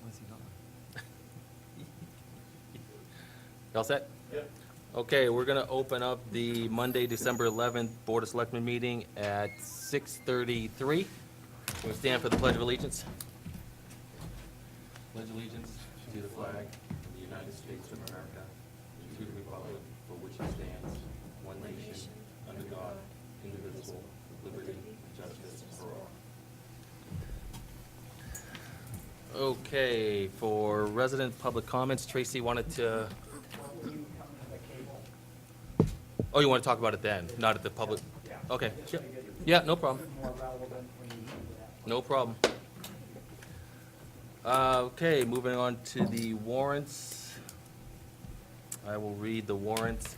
You all set? Yep. Okay, we're gonna open up the Monday, December 11th Board of Selectmen meeting at 6:33. We stand for the Pledge of Allegiance. Pledge allegiance to the flag of the United States of America and to the republic for which it stands, one nation, under God, indivisible, with liberty and justice for all. Okay, for resident public comments, Tracy wanted to... Oh, you want to talk about it then, not at the public? Yeah. Okay, yeah, no problem. More relevant when you do that. No problem. Okay, moving on to the warrants. I will read the warrants.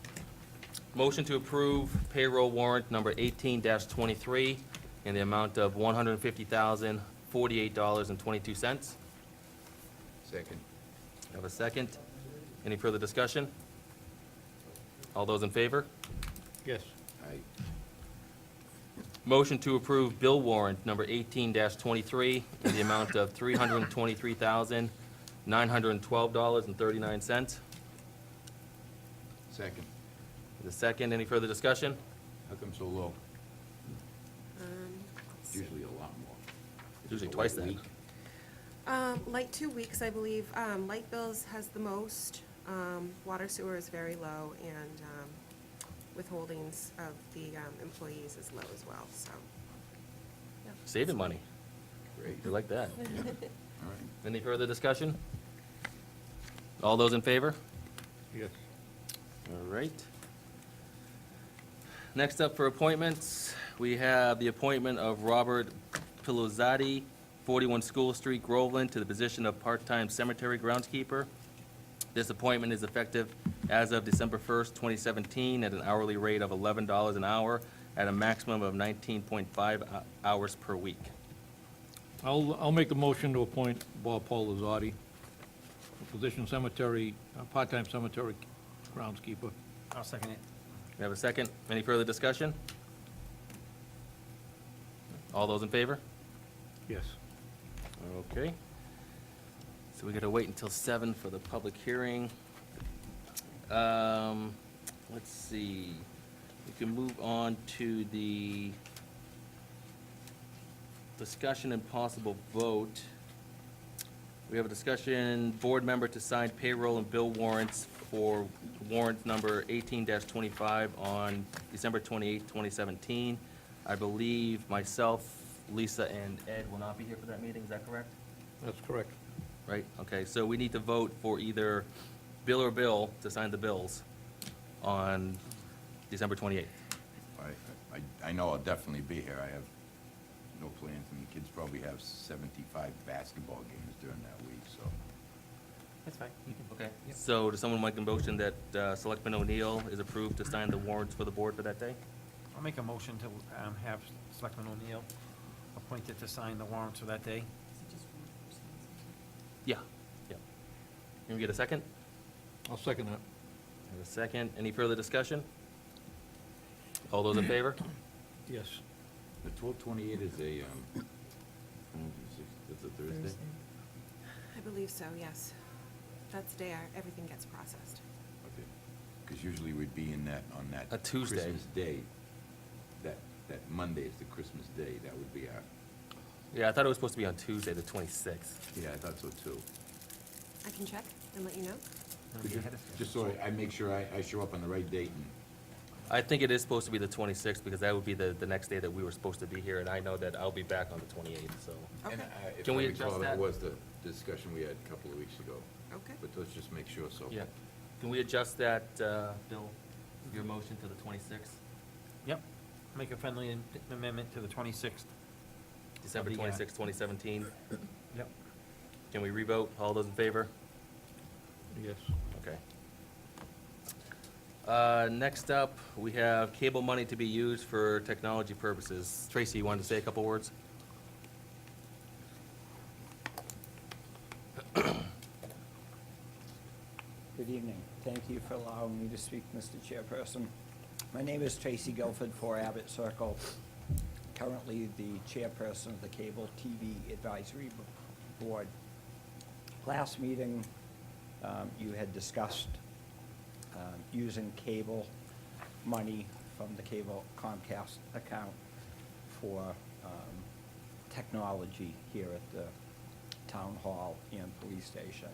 Motion to approve payroll warrant number 18-23 in the amount of $150,048.22. Second. Have a second? Any further discussion? All those in favor? Yes. Aye. Motion to approve bill warrant number 18-23 in the amount of $323,912.39. Second. The second, any further discussion? How come so low? It's usually a lot more. Usually Just a twice light that. week. Like 2 weeks, I believe. Light bills has the most. Water sewer is very low, and withholdings of the employees is low as well, so. yeah. Saving money. Great. You like that? All right. Any further discussion? All those in favor? Yes. All right. Next up for appointments, we have the appointment of Robert Pilozzati, 41 School Street, Groveland, to the position of part-time cemetery groundskeeper. This appointment is effective as of December 1st, 2017, at an hourly rate of $11 an hour, at a maximum of 19.5 hours per week. I'll make the motion to appoint Bob Pilozzati, position cemetery, part-time cemetery groundskeeper. I'll second it. We have a second. Any further discussion? All those in favor? Yes. Okay. So we gotta wait until 7 for the public hearing. Let's see. We can move on to the discussion and possible vote. We have a discussion, board member to sign payroll and bill warrants for warrant number 18-25 on December 28, 2017. I believe myself, Lisa, and Ed will not be here for that meeting, is that correct? That's correct. Right, okay, so we need to vote for either Bill or Bill to sign the bills on December 28th. I know I'll definitely be here. I have no plans, and the kids probably have 75 basketball games during that week, so. That's fine. You can. Okay. So does someone make a motion that Selectman O'Neill is approved to sign the warrants for the board for that day? I'll make a motion to have Selectman O'Neill appointed to sign the warrants for that day. Yeah, yeah. Can we get a second? I'll second that. Have a second. Any further discussion? All those in favor? Yes. The 12/28 is a, that's a Thursday? I believe so, yes. That's the day everything gets processed. Okay. Because usually we'd be in that, on that. A Tuesday. Christmas Day. That Monday is the Christmas Day. That would be our, Yeah, I thought it was supposed to be on Tuesday, the 26th. yeah, I thought so too. I can check and let you know. Could you- Just so I make sure I show up on the right date and. I think it is supposed to be the 26th, because that would be the next day that we were supposed to be here, and I know that I'll be back on the 28th, so. Okay, If Can we I adjust recall, that? That was the discussion we had a couple of weeks ago, okay. but let's just make sure, so. Yeah. Can we adjust that, Bill, your motion to the 26th? Yep. Make a friendly amendment to the 26th. December Of the, 26th, 2017. Yep. Can we revote? All those in favor? Yes. Okay. Next up, we have cable money to be used for technology purposes. Tracy, you wanted to say a couple words? Good evening. Thank you for allowing me to speak, Mr. Chairperson. My name is Tracy Guilford, 4 Abbott Circle, currently the chairperson of the Cable TV Advisory Board. Last meeting, you had discussed using cable money from the cable Comcast account for technology here at the town hall and police station.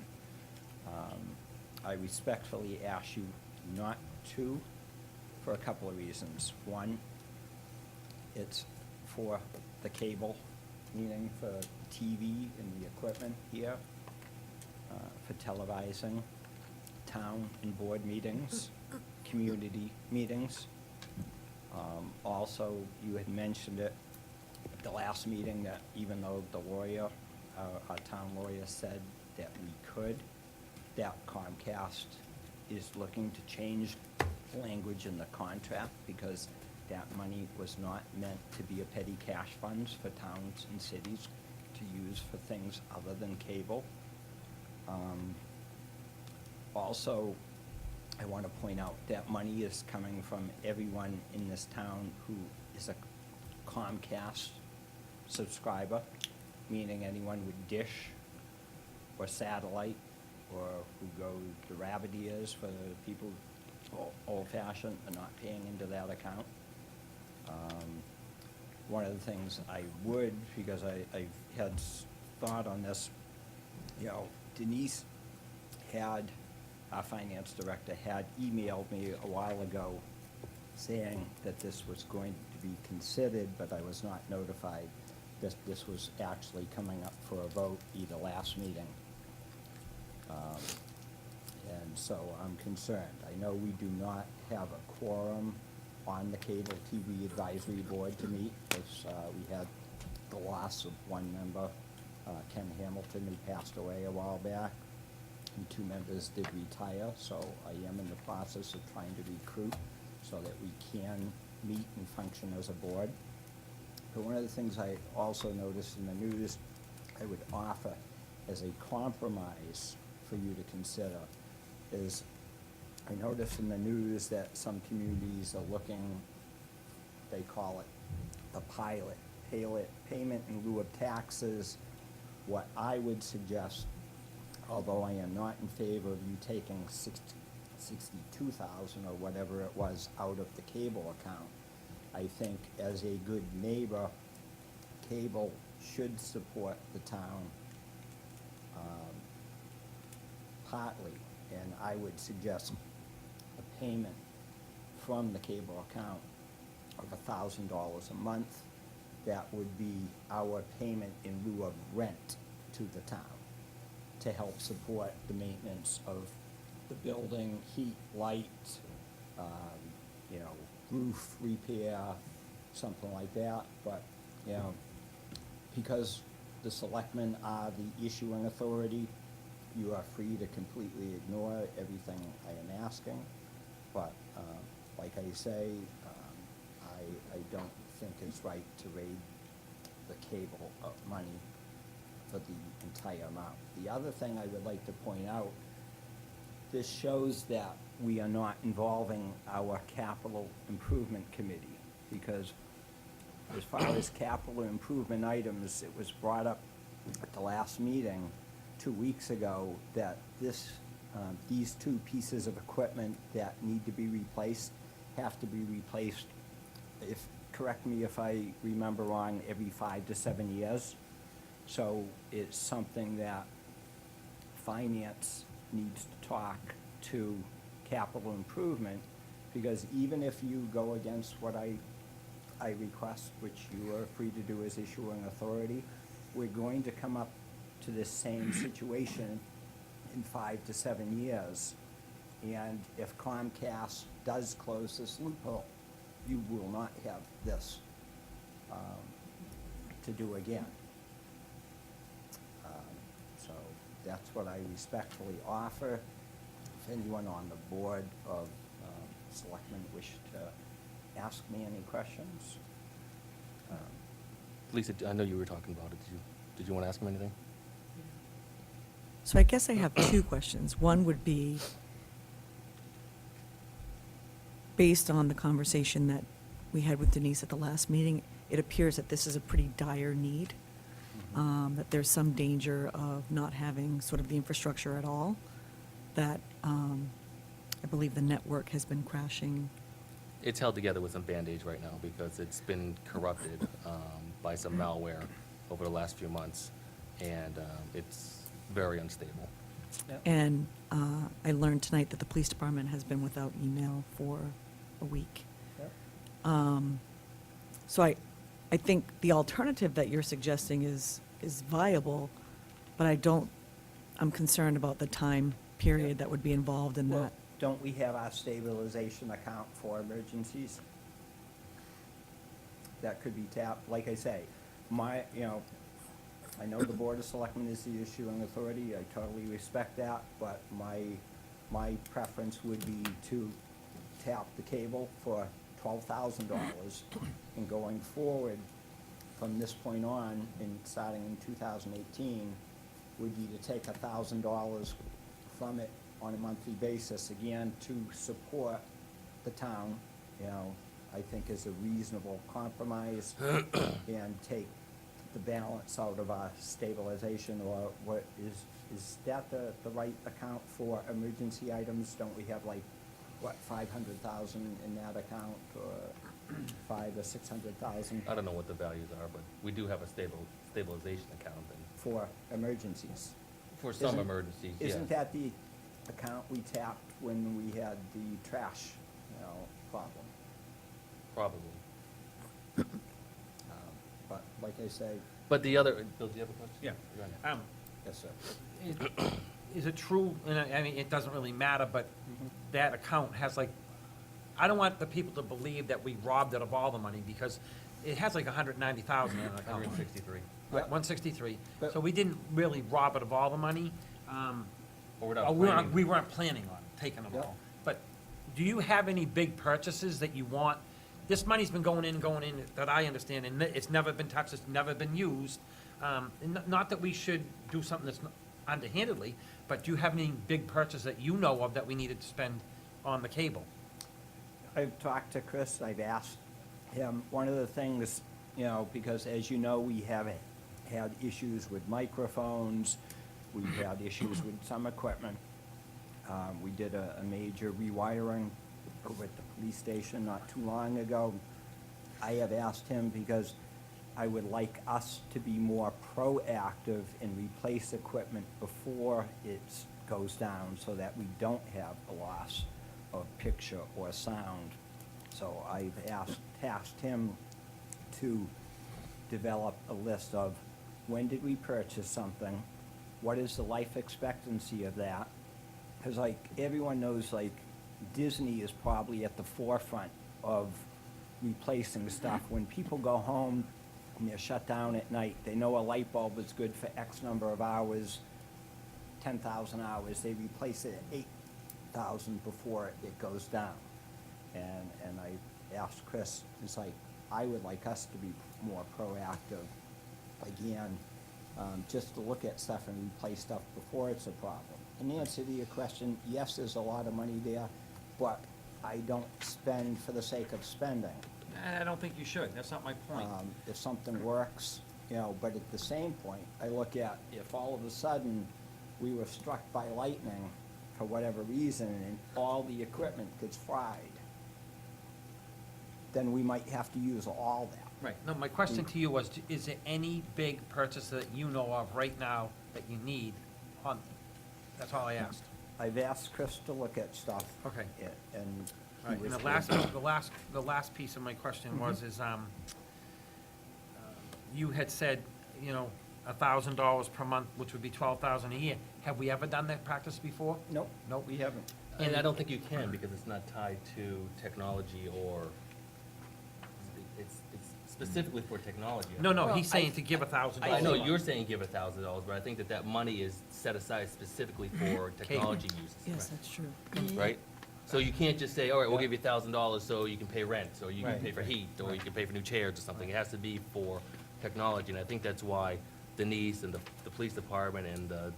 I respectfully ask you not to, for a couple of reasons. One, it's for the cable, meaning for TV and the equipment here, for televising town and board meetings, community meetings. Also, you had mentioned it at the last meeting that even though the lawyer, our town lawyer said that we could, that Comcast is looking to change language in the contract because that money was not meant to be a petty cash funds for towns and cities to use for things other than cable. Also, I want to point out that money is coming from everyone in this town who is a Comcast subscriber, meaning anyone with dish or satellite, or who go to Rabbit for the people old-fashioned and not paying into that account. One of the things I would, because I've had thought on this, you know, Denise had, our finance director had emailed me a while ago saying that this was going to be considered, but I was not notified that this was actually coming up for a vote either last meeting. And so I'm concerned. I know we do not have a quorum on the Cable TV Advisory Board to meet, because we had the loss of one member, Ken Hamilton, who passed away a while back, and 2 members did retire, so I am in the process of trying to recruit so that we can meet and function as a board. But one of the things I also noticed in the news, I would offer as a compromise for you to consider is, I noticed in the news that some communities are looking, they call it the pilot, payment in lieu of taxes. What I would suggest, although I am not in favor of you taking 62,000 or whatever it was out of the cable account, I think as a good neighbor, cable should support the town partly, and I would suggest a payment from the cable account of $1,000 a month. That would be our payment in lieu of rent to the town to help support the maintenance of the building, heat, light, you know, roof repair, something like that. But, you know, because the selectmen are the issuing authority, you are free to completely ignore everything I am asking. But, like I say, I don't think it's right to raid the cable money for the entire amount. The other thing I would like to point out, this shows that we are not involving our capital improvement committee, because as far as capital improvement items, it was brought up at the last meeting 2 weeks ago that these 2 pieces of equipment that need to be replaced have to be replaced, correct me if I remember wrong, every 5 to 7 years. So it's something that finance needs to talk to capital improvement, because even if you go against what I request, which you are free to do as issuing authority, we're going to come up to this same situation in 5 to 7 years. And if Comcast does close this loophole, you will not have this to do again. So that's what I respectfully offer. If anyone on the board of selectmen wish to ask me any questions. Lisa, I know you were talking about it. Did you want to ask him anything? So I guess I have 2 questions. One would be, based on the conversation that we had with Denise at the last meeting, it appears that this is a pretty dire need. that there's some danger of not having sort of the infrastructure at all, that I believe the network has been crashing. It's held together with some Band-Aids right now because it's been corrupted by some malware over the last few months, and it's very unstable. And I learned tonight that the police department has been without email for a week. So I think the alternative that you're suggesting is viable, but I'm concerned about the time period that would be involved in Well, that. don't we have our stabilization account for emergencies? That could be tapped, like I say, I know the Board of Selectmen is the issuing authority, I totally respect that, but my preference would be to tap the cable for $12,000, and going forward, from this point on, and starting in 2018, would be to take $1,000 from it on a monthly basis, again, to support the town, I think is a reasonable compromise, and take the balance out of our stabilization, or what, is that the right account for emergency items? Don't we have like, what, 500,000 in that account, or 500,000 or 600,000 I don't know what the values are, but we do have a stabilization account and for emergencies? for some Isn't- emergencies, yes. Isn't that the account we tapped when we had the trash, problem? Probably. But like I say, But the other, Bill, do you have a question? Yeah. Go ahead. yes, sir. Is it true, and I mean, it doesn't really matter, but that account has like, I don't want the people to believe that we robbed it of all the money, because it has like 190,000 in an account. 163. Right, 163. But- So we didn't really rob it of all the money. Or without Oh, we planning. weren't planning on taking them Yep. all. But do you have any big purchases that you want? This money's been going in, that I understand, and it's never been touched, it's never been used. And not that we should do something that's underhandedly, but do you have any big purchase that you know of that we needed to spend on the cable? I've talked to Chris, I've asked him, one of the things, because as you know, we have had issues with microphones, we've had issues with some equipment. We did a major rewiring over at the police station not too long ago. I have asked him because I would like us to be more proactive and replace equipment before it goes down, so that we don't have a loss of picture or sound. So I've tasked him to develop a list of when did we purchase something, what is the life expectancy of that? Because like, everyone knows, like, Disney is probably at the forefront of replacing stuff. When people go home and they're shut down at night, they know a light bulb is good for X number of hours, 10,000 hours, they replace it at 8,000 before it goes down. And I asked Chris, it's like, I would like us to be more proactive, again, just to look at stuff and replace stuff before it's a problem. In answer to your question, yes, there's a lot of money there, but I don't spend for the sake of spending. I don't think you should, that's not my point. If something works, but at the same point, I look at if all of a sudden we were struck by lightning for whatever reason and all the equipment gets fried, then we might have to use all that. Right, no, my question to you was, is there any big purchase that you know of right now that you need on, that's all I asked. I've asked Chris to look at stuff. Okay. And he Right, and was the last piece of my question was, you had said, $1,000 per month, which would be $12,000 a year. Have we ever done that practice before? Nope, Nope. we haven't. And I don't think you can, because it's not tied to technology or, it's specifically for technology. No, no, Well, he's saying to give $1,000. I know you're saying give $1,000, but I think that money is set aside specifically for technology uses. Yes, that's true. Right? So you can't just say, all right, we'll give you $1,000 so you can pay rent, or you can Right. pay for heat, or you can pay for new chairs or something. It has to be for technology, and I think that's why Denise and the police department and the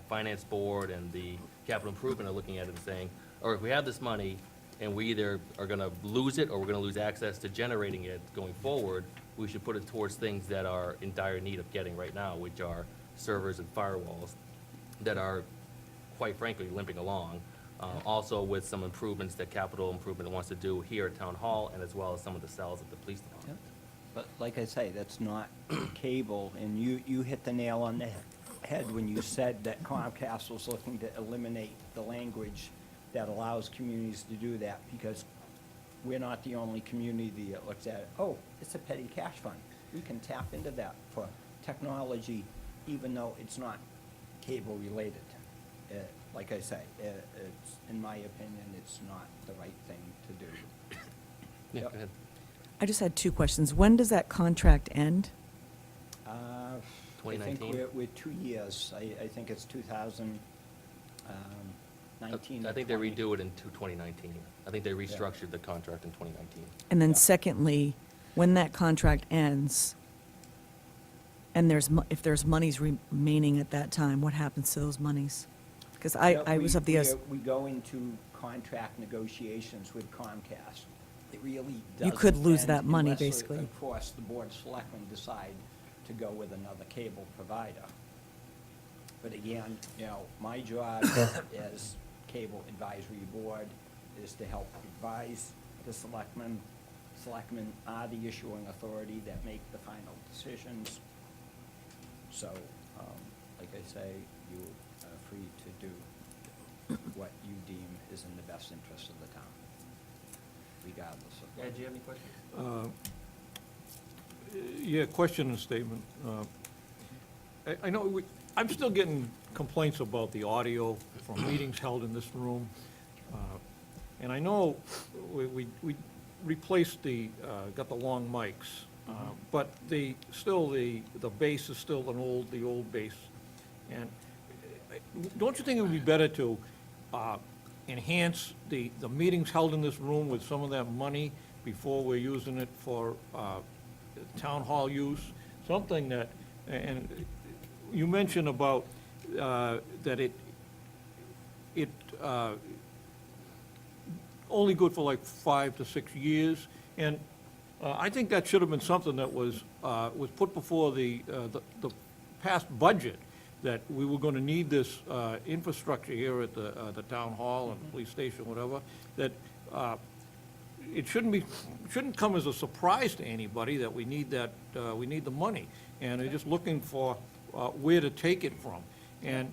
finance board and the capital improvement are looking at it and saying, all right, if we have this money, and we either are gonna lose it, or we're gonna lose access to generating it going forward, we should put it towards things that are in dire need of getting right now, which are servers and firewalls that are, quite frankly, limping along. Also with some improvements that capital improvement wants to do here at Town Hall, and as well as some of the cells at the police department. But like I say, that's not cable, and you hit the nail on the head when you said that Comcast was looking to eliminate the language that allows communities to do that, because we're not the only community that looks at it, oh, it's a petty cash fund. We can tap into that for technology, even though it's not cable-related. Like I say, it's, in my opinion, it's not the right thing to do. Yeah, Yep. go ahead. I just had two questions. When does that contract end? I 2019? think we're 2 years. I think it's 2019. I think they 20. redo it in 2019. I think they restructured the contract in 2019. And then Yeah. secondly, when that contract ends, and if there's monies remaining at that time, what happens to those monies? Because Yeah, I was of the, We go into contract negotiations with Comcast. It really doesn't. You could lose end that money, unless, basically. Of course, the Board of Selectmen decide to go with another cable provider. But again, my job as Cable Advisory Board is to help advise the selectmen. Selectmen are the issuing authority that make the final decisions. So, like I say, you are free to do what you deem is in the best interest of the town, regardless of. Ed, do you have any questions? Yeah, question and statement. I know, I'm still getting complaints about the audio from meetings held in this room. And I know we replaced got the long mics, but still the bass is still the old bass. And don't you think it would be better to enhance the meetings held in this room with some of that money before we're using it for town hall use? Something that, and you mentioned about that it only good for like 5 to 6 years, and I think that should have been something that was put before the past budget, that we were going to need this infrastructure here at the town hall and police station, whatever, that it shouldn't come as a surprise to anybody that we need the money, and they're just looking for where to take it from. And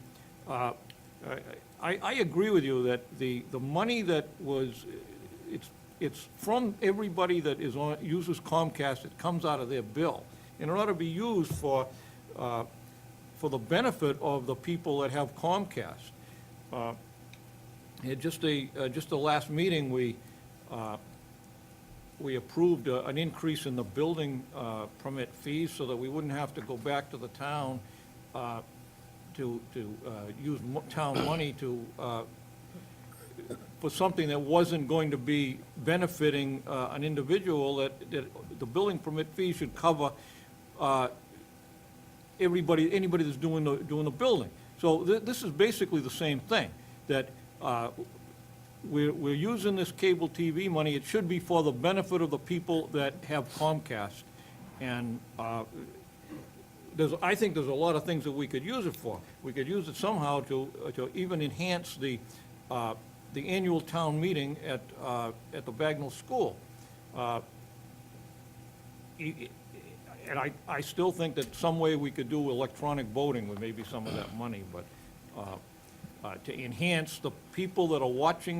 I agree with you that the money that was, it's from everybody that uses Comcast, it comes out of their bill, and it ought to be used for the benefit of the people that have Comcast. Just the last meeting, we approved an increase in the building permit fees so that we wouldn't have to go back to the town to use town money for something that wasn't going to be benefiting an individual, that the building permit fee should cover anybody that's doing the building. So this is basically the same thing, that we're using this cable TV money. It should be for the benefit of the people that have Comcast. And I think there's a lot of things that we could use it for. We could use it somehow to even enhance the annual town meeting at the Bagnell School. And I still think that some way we could do electronic voting with maybe some of that money, but to enhance the people that are watching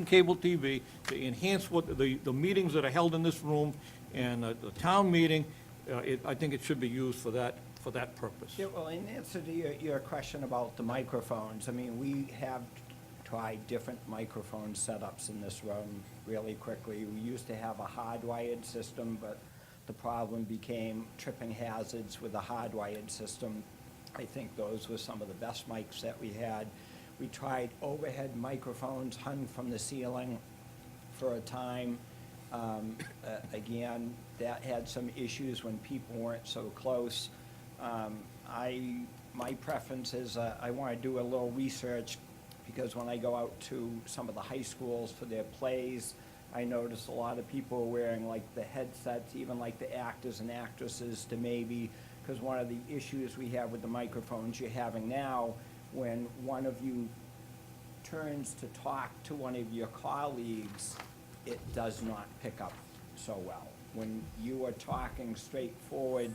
cable TV, to enhance what the meetings that are held in this room and the town meeting, I think it should be used for that purpose. Yeah, well, in answer to your question about the microphones, I mean, we have tried different microphone setups in this room really quickly. We used to have a hardwired system, but the problem became tripping hazards with a hardwired system. I think those were some of the best mics that we had. We tried overhead microphones hung from the ceiling for a time. Again, that had some issues when people weren't so close. My preference is I want to do a little research, because when I go out to some of the high schools for their plays, I noticed a lot of people are wearing like the headsets, even like the actors and actresses, to maybe, because one of the issues we have with the microphones you're having now, when one of you turns to talk to one of your colleagues, it does not pick up so well. When you are talking straight forward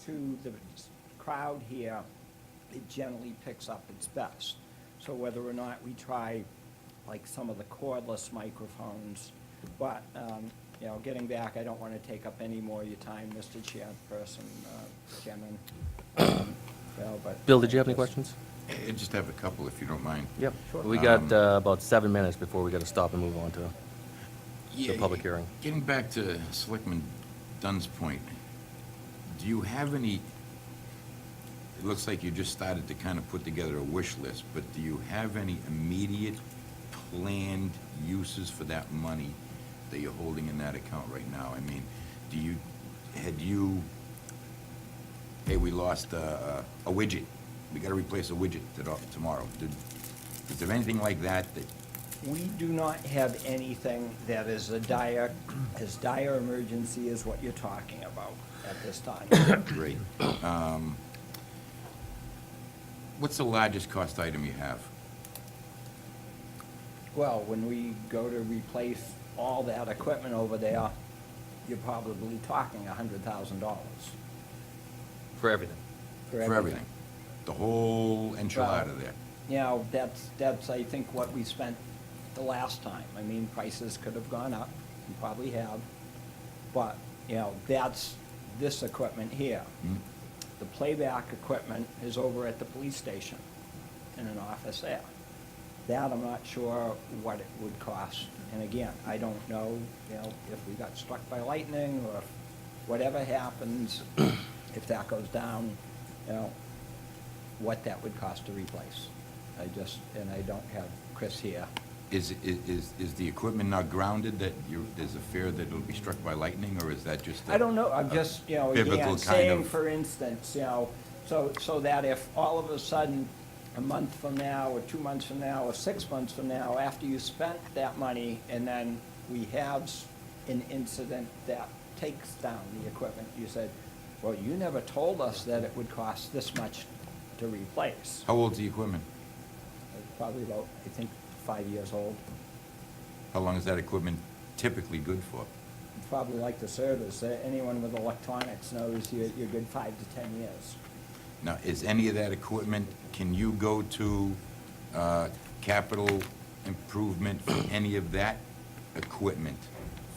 to the crowd here, it generally picks up its best. So whether or not we try like some of the cordless microphones, but, you know, getting back, I don't want to take up any more of your time, Mr. Chairman. You know, but Bill, did you have any questions? I just have a couple, if you don't mind. Yep. Sure. We got about 7 minutes before we got to stop and move on to Yeah, the public hearing. Getting back to Selectman Dunn's point, do you have any, it looks like you just started to kind of put together a wish list, but do you have any immediate planned uses for that money that you're holding in that account right now? I mean, hey, we lost a widget, we gotta replace a widget tomorrow. Is there anything like that that, We do not have anything that is as dire emergency as what you're talking about at this time. great. What's the largest cost item you have? Well, when we go to replace all that equipment over there, you're probably talking $100,000 For everything. for For everything? The whole enchilada Well, there? You know, that's, I think, what we spent the last time. I mean, prices could have gone up, and probably have, but, you know, that's this equipment here. Hmm? The playback equipment is over at the police station in an office there. That, I'm not sure what it would cost. And again, I don't know, you know, if we got struck by lightning or if whatever happens, if that goes down, you know, what that would cost to replace. And I don't have Chris here. Is the equipment now grounded that there's a fear that it'll be struck by lightning, or is that just a... I don't know, I'm just, you know, biblical again, kind saying, of- for instance, you know, so that if all of a sudden, a month from now, or 2 months from now, or 6 months from now, after you spent that money, and then we have an incident that takes down the equipment, you said, well, you never told us that it would cost this much to replace. How old's the equipment? It's probably about, I think, 5 years old. How long is that equipment typically good for? Probably like the service, anyone with electronics knows you're good 5 to 10 years. Now, is any of that equipment, can you go to capital improvement for any of that equipment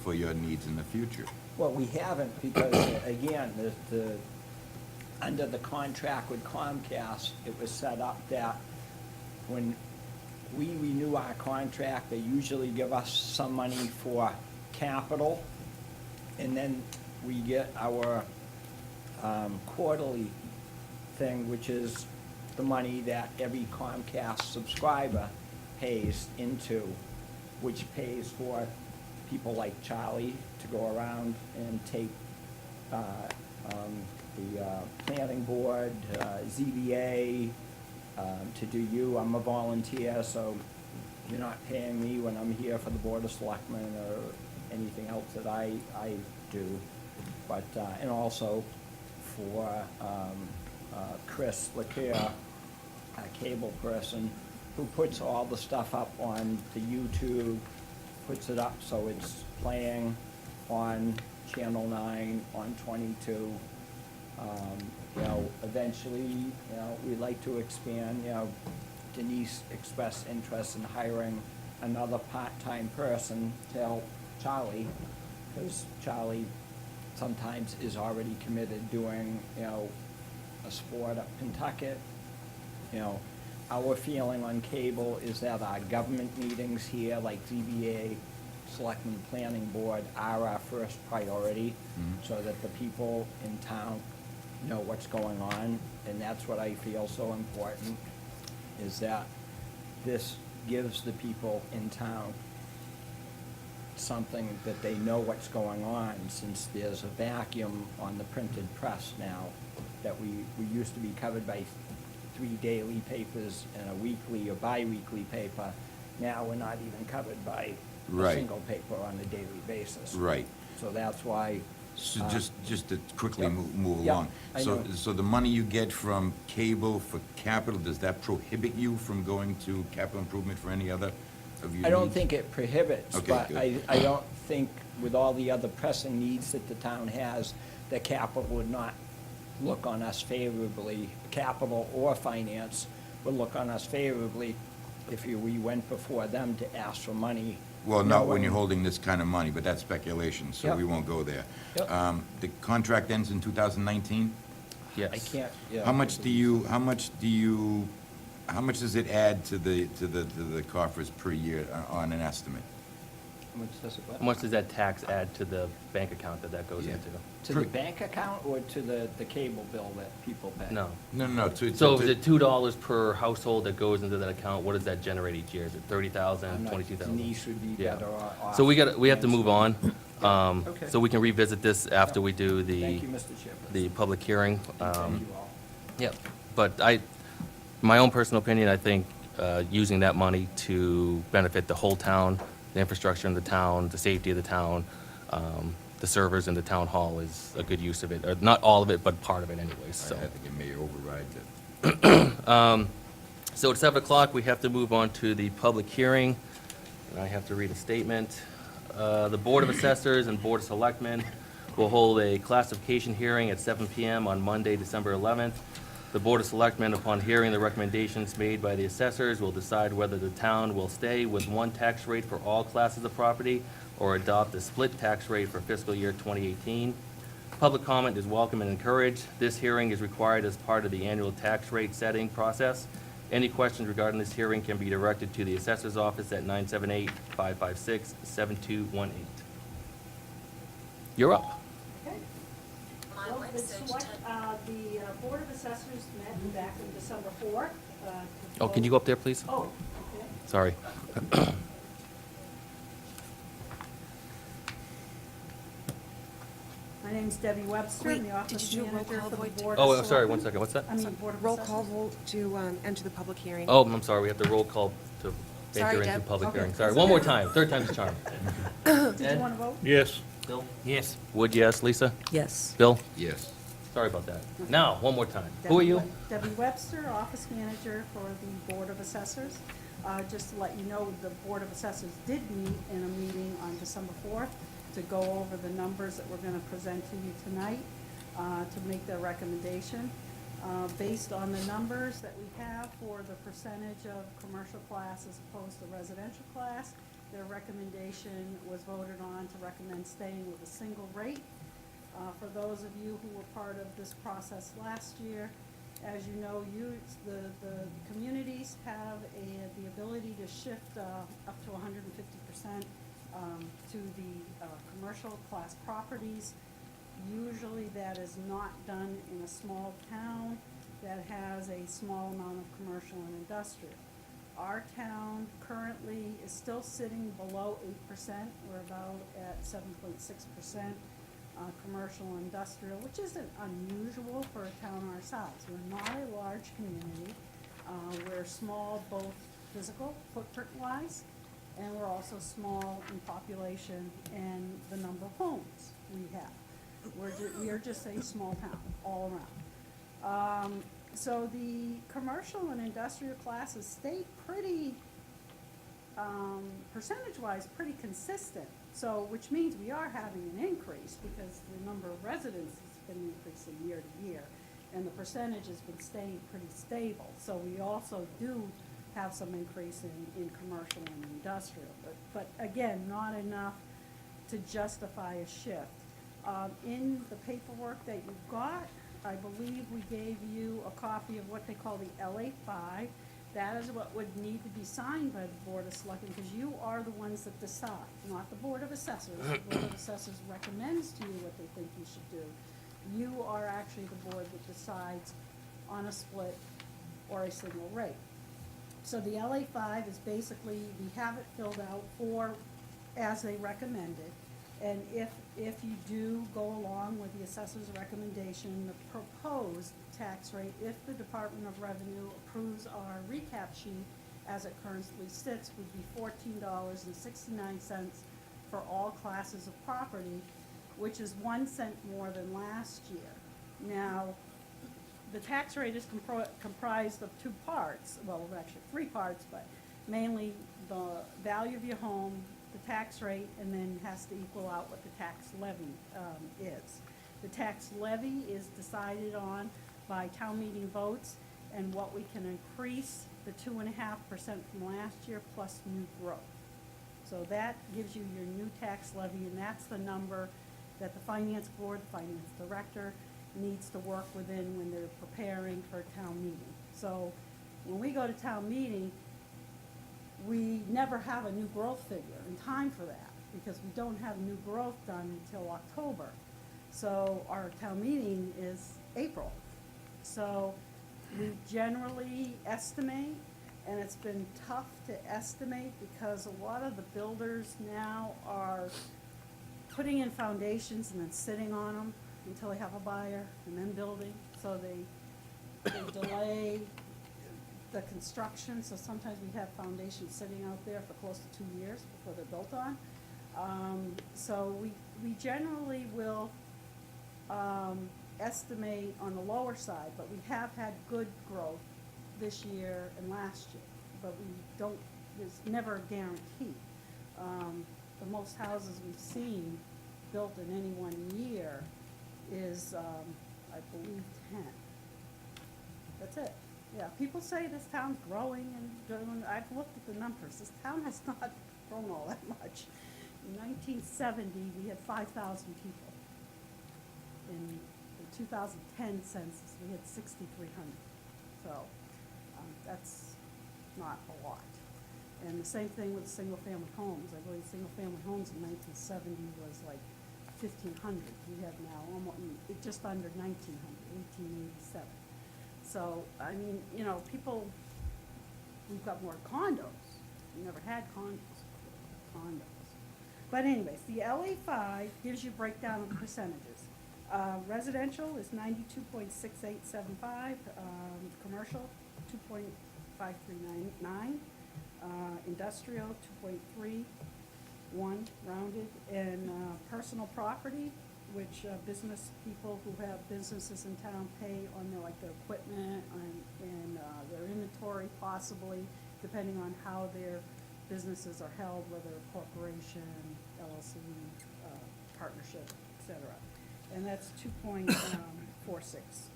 for your needs in the future? Well, we haven't, because, again, under the contract with Comcast, it was set up that when we renew our contract, they usually give us some money for capital, and then we get our quarterly thing, which is the money that every Comcast subscriber pays into, which pays for people like Charlie to go around and take the planning board, ZBA, to do you. I'm a volunteer, so you're not paying me when I'm here for the Board of Selectmen or anything else that I do. But, and also for Chris Laqueur, a cable person, who puts all the stuff up on the YouTube, puts it up so it's playing on Channel 9, on 22. You know, eventually, you know, we'd like to expand, you know, Denise expressed interest in hiring another part-time person to help Charlie, because Charlie sometimes is already committed doing, you know, a sport up Pentucket. You know, our feeling on cable is that our government meetings here, like ZBA, Selectmen Planning Board, are our first priority, so that the people in town know what's going on, and that's what I feel so important, is that this gives the people in town something that they know what's going on, since there's a vacuum on the printed press now, that we used to be covered by 3 daily papers and a weekly or bi-weekly paper. Now we're not even covered by a Right. single paper on a daily basis. Right. So that's why. So just to quickly Yep. move Yep, along. I So, know. so the money you get from cable for capital, does that prohibit you from going to capital improvement for any other of your I don't needs? think it prohibits, Okay, but good. I don't think with all the other pressing needs that the town has, that capital would not look on us favorably, capital or finance would look on us favorably if we went before them to ask for money. Well, not when you're knowing- holding this kind of money, but that's speculation, so Yep. we won't go there. Yep. The contract ends in 2019? Yes. I can't, yeah. How much does it add to the coffers per year on an estimate? How much does it, what? How much does that tax add to the bank account that goes Yeah. into? To the bank account or to the cable bill that people pay? No. No, So is it $2 per household that goes into that account? What does that generate each year? Is it 30,000, I'm not- 22,000? Denise would be Yeah. better off. So we have to move on. Okay. So we can revisit this after we do the, Thank you, Mr. Chairman. the public hearing. Thank you all. Yeah, but my own personal opinion, I think using that money to benefit the whole town, the infrastructure in the town, the safety of the town, the servers in the town hall is a good use of it. Or not all of it, but part of it anyways, so. I think it may override that. So at 7 o'clock, we have to move on to the public hearing, and I have to read a statement. The Board of Assessors and Board of Selectmen will hold a classification hearing at 7 PM on Monday, December 11th. The Board of Selectmen, upon hearing the recommendations made by the assessors, will decide whether the town will stay with one tax rate for all classes of property or adopt a split tax rate for fiscal year 2018. Public comment is welcome and encouraged. This hearing is required as part of the annual tax rate setting process. Any questions regarding this hearing can be directed to the assessor's office at 978-556-7218. You're up. Okay. Well, the Board of Assessors met back on December 4th. Oh, can you go up there, please? Oh, okay. Sorry. My name's Debbie Webster, I'm Wait, the did office you do a roll manager call for the vote? Board of Oh, sorry, one Selectmen. second, what's that? I mean, Board of Roll call Assessors. vote to enter the public hearing. Oh, I'm sorry, we have to roll call to Sorry, enter into Deb. public Okay. hearing. Sorry, one more time, third time's the charm. Did Ed? you want to vote? Yes. Bill? Yes. Wood, yes. Lisa? Yes. Bill? Yes. Sorry about that. Now, one more time. Who are you? Debbie Webster, office manager for the Board of Assessors. Just to let you know, the Board of Assessors did meet in a meeting on December 4th to go over the numbers that we're going to present to you tonight, to make their recommendation. Based on the numbers that we have for the percentage of commercial class as opposed to residential class, their recommendation was voted on to recommend staying with a single rate. For those of you who were part of this process last year, as you know, the communities have the ability to shift up to 150% to the commercial class properties. Usually that is not done in a small town that has a small amount of commercial and industrial. Our town currently is still sitting below 8%. We're about at 7.6%. Commercial and industrial, which isn't unusual for a town our size. We're not a large community. We're small both physical footprint-wise, and we're also small in population and the number of homes we have. We are just a small town all around. So the commercial and industrial classes stay pretty, percentage-wise, pretty consistent. So, which means we are having an increase because the number of residents has been increasing year to year, and the percentage has been staying pretty stable. So we also do have some increase in commercial and industrial, but again, not enough to justify a shift. In the paperwork that you got, I believe we gave you a copy of what they call the LA5. That is what would need to be signed by the Board of Selectmen, because you are the ones that decide, not the Board of Assessors. The Board of Assessors recommends to you what they think you should do. You are actually the board that decides on a split or a single rate. So the LA5 is basically, we have it filled out for, as they recommended. And if you do go along with the assessor's recommendation, the proposed tax rate, if the Department of Revenue approves our recap sheet as it currently sits, would be $14.69 for all classes of property, which is 1 cent more than last year. Now, the tax rate is comprised of two parts, well, actually three parts, but mainly the value of your home, the tax rate, and then has to equal out what the tax levy is. The tax levy is decided on by town meeting votes and what we can increase the 2.5% from last year plus new growth. So that gives you your new tax levy, and that's the number that the finance board, the finance director, needs to work within when they're preparing for a town meeting. So when we go to town meeting, we never have a new growth figure in time for that, because we don't have new growth done until October. So our town meeting is April. So we generally estimate, and it's been tough to estimate because a lot of the builders now are putting in foundations and then sitting on them until they have a buyer and then building. So they delay the construction, so sometimes we have foundations sitting out there for close to 2 years before they're built on. So we generally will estimate on the lower side, but we have had good growth this year and last year, but we don't, there's never a guarantee. The most houses we've seen built in any 1 year is, I believe, 10. That's it. Yeah, people say this town's growing and doing, I've looked at the numbers, this town has not grown all that much. In 1970, we had 5,000 people. In the 2010 census, we had 6,300. So, that's not a lot. And the same thing with single-family homes. I believe single-family homes in 1970 was like 1,500. We have now almost, just under 1,900, 1,887. So, I mean, you know, people, we've got more condos. We never had condos. But anyways, the LA5 gives you breakdown of the percentages. Residential is 92.6875, commercial 2.5399, industrial 2.31 rounded, and personal property, which business people who have businesses in town pay on their, like, their equipment and their inventory possibly, depending on how their businesses are held, whether corporation, LLC, partnership, et cetera. And that's 2.46.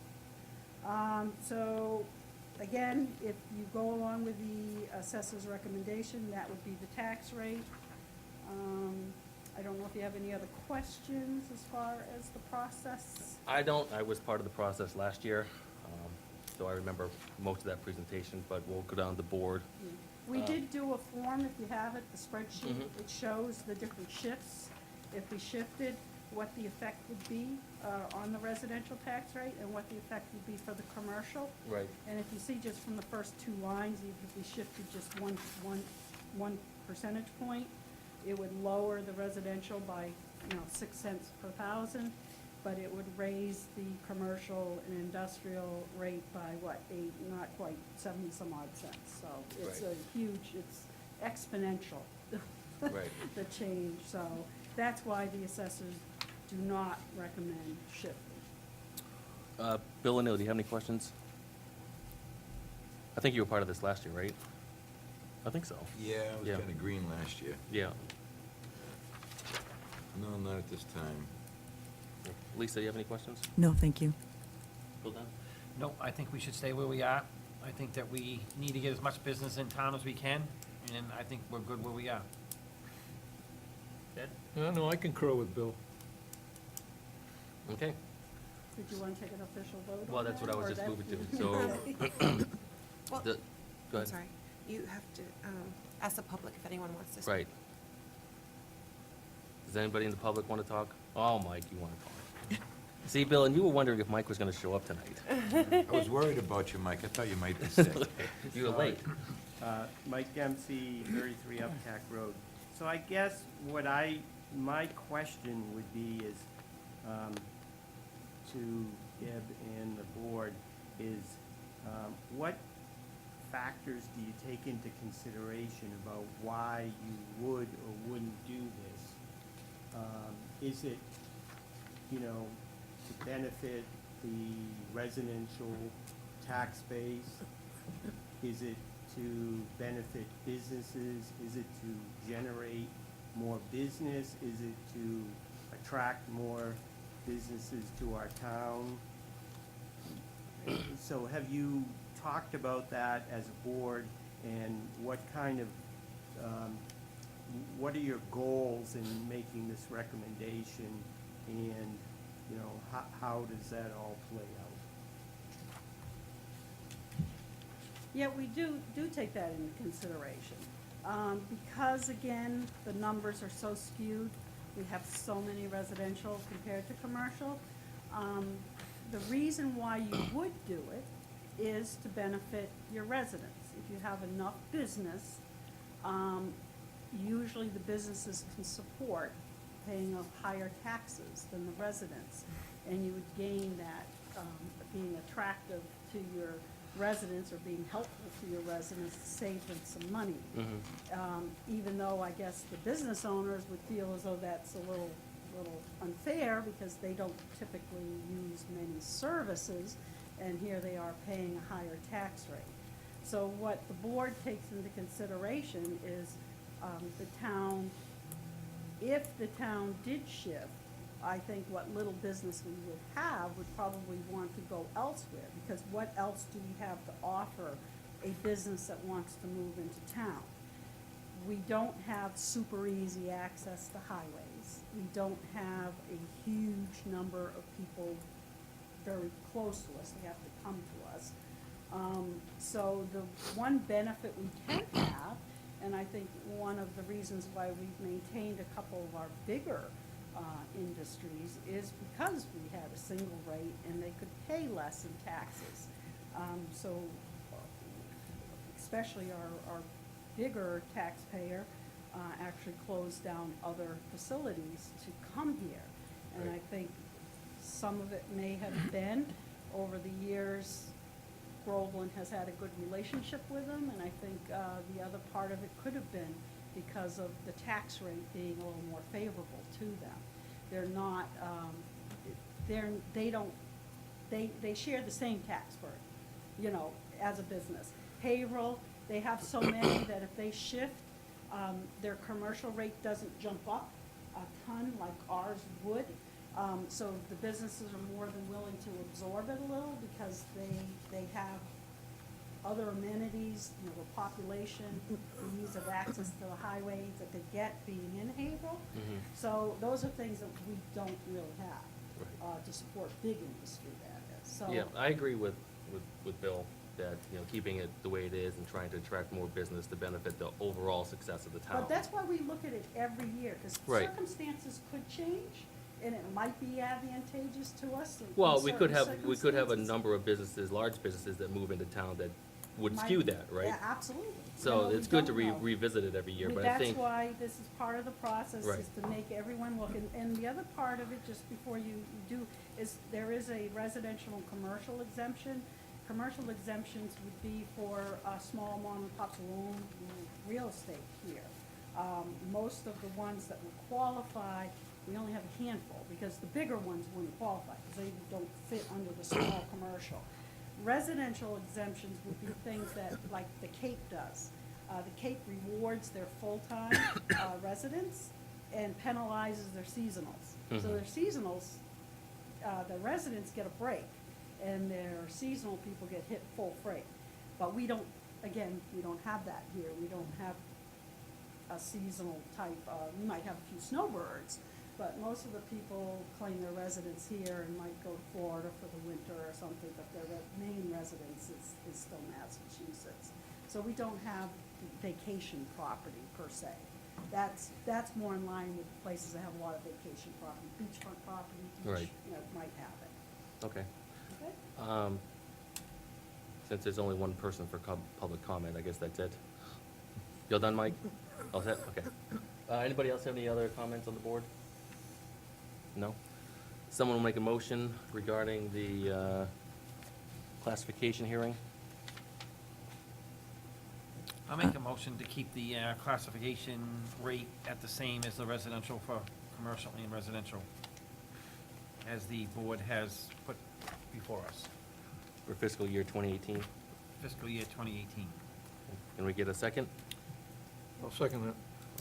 So, again, if you go along with the assessor's recommendation, that would be the tax rate. I don't know if you have any other questions as far as the process. I don't, I was part of the process last year, so I remember most of that presentation, but we'll go down the board. We did do a form, if you have it, the spreadsheet. Mhm. It shows the different shifts. If we shifted, what the effect would be on the residential tax rate and what the effect would be for the commercial. Right. And if you see just from the first two lines, if we shifted just one percentage point, it would lower the residential by, 6 cents per thousand, but it would raise the commercial and industrial rate by what, not quite 70 some odd cents. So it's Right. a huge, it's exponential. Right. The change, so that's why the assessors do not recommend shifting. Bill and Neil, do you have any questions? I think you were part of this last year, right? I think so. Yeah, I was Yeah. kind of green last year. Yeah. No, not at this time. Lisa, do you have any questions? No, thank you. Bill, Dan? No, I think we should stay where we are. I think that we need to get as much business in town as we can, and I think we're good where we are. Ed? No, I concur with Bill. Okay. Did you want to take an official vote on Well, that's that, what I was or just that- moving to, so, Well, the, go I'm ahead. sorry. You have to ask the public if anyone wants to speak. Right. Does anybody in the public want to talk? Oh, Mike, you want to talk. See, Bill, and you were wondering if Mike was going to show up tonight. I was worried about you, Mike. I thought you might be sick. You were late. Mike Dempsey, 33 Uptack Road. So I guess my question would be is, to Deb and the board, is what factors do you take into consideration about why you would or wouldn't do this? Is it, you know, to benefit the residential tax base? Is it to benefit businesses? Is it to generate more business? Is it to attract more businesses to our town? So have you talked about that as a board, and what kind of, what are your goals in making this recommendation, and, you know, how does that all play out? Yeah, we do take that into consideration. Because again, the numbers are so skewed, we have so many residential compared to commercial. The reason why you would do it is to benefit your residents. If you have enough business, usually the businesses can support paying higher taxes than the residents. And you would gain that, being attractive to your residents or being helpful to your residents to save them some money. Even though I guess the business owners would feel as though that's a little unfair because they don't typically use many services, and here they are paying a higher tax rate. So what the board takes into consideration is the town, if the town did shift, I think what little business we would have would probably want to go elsewhere, because what else do we have to offer a business that wants to move into town? We don't have super easy access to highways. We don't have a huge number of people very close to us. They have to come to us. So the one benefit we can have, and I think one of the reasons why we've maintained a couple of our bigger industries is because we had a single rate and they could pay less in taxes. So especially our bigger taxpayer actually closed down other facilities to come here. And I think some of it may have been, over the years, Groveland has had a good relationship with them, and I think the other part of it could have been because of the tax rate being a little more favorable to them. They're not, they share the same tax burden, you know, as a business. Payroll, they have so many that if they shift, their commercial rate doesn't jump up a ton like ours would. So the businesses are more than willing to absorb it a little because they have other amenities, you know, the population, the ease of access to the highways that they get being in Haverhill. So those are things that we don't really have to support big industry, that is. So Yeah, I agree with Bill that, you know, keeping it the way it is and trying to attract more business to benefit the overall success of the town. But that's why we look at it every year, because Right. circumstances could change, and it might be advantageous to us in Well, we could certain have a circumstances. number of businesses, large businesses that move into town that would Might skew be. that, right? Yeah, absolutely. So No, we it's good to don't know. revisit it every year, but I think. That's why this is part of the process, Right. is to make everyone look, and the other part of it, just before you do, is there is a residential and commercial exemption. Commercial exemptions would be for small mom and pops who own real estate here. Most of the ones that would qualify, we only have a handful, because the bigger ones wouldn't qualify, because they don't fit under the small commercial. Residential exemptions would be things that, like the Cape does. The Cape rewards their full-time residents and penalizes their seasonals. So their seasonals, the residents get a break, and their seasonal people get hit full freight. But we don't, again, we don't have that here. We don't have a seasonal type, we might have a few snowbirds, but most of the people claim their residence here and might go to Florida for the winter or something, but their main residence is still Massachusetts. So we don't have vacation property per se. That's more in line with places that have a lot of vacation property, beachfront property, Right. beach, you know, might have it. Okay. Okay? Since there's only one person for public comment, I guess that's it. You all done, Mike? All set? Okay. Anybody else have any other comments on the board? No? Someone will make a motion regarding the classification hearing? I'll make a motion to keep the classification rate at the same as the residential for commercial and residential, as the board has put before us, For fiscal year 2018. fiscal year 2018. Can we get a second? I'll second that.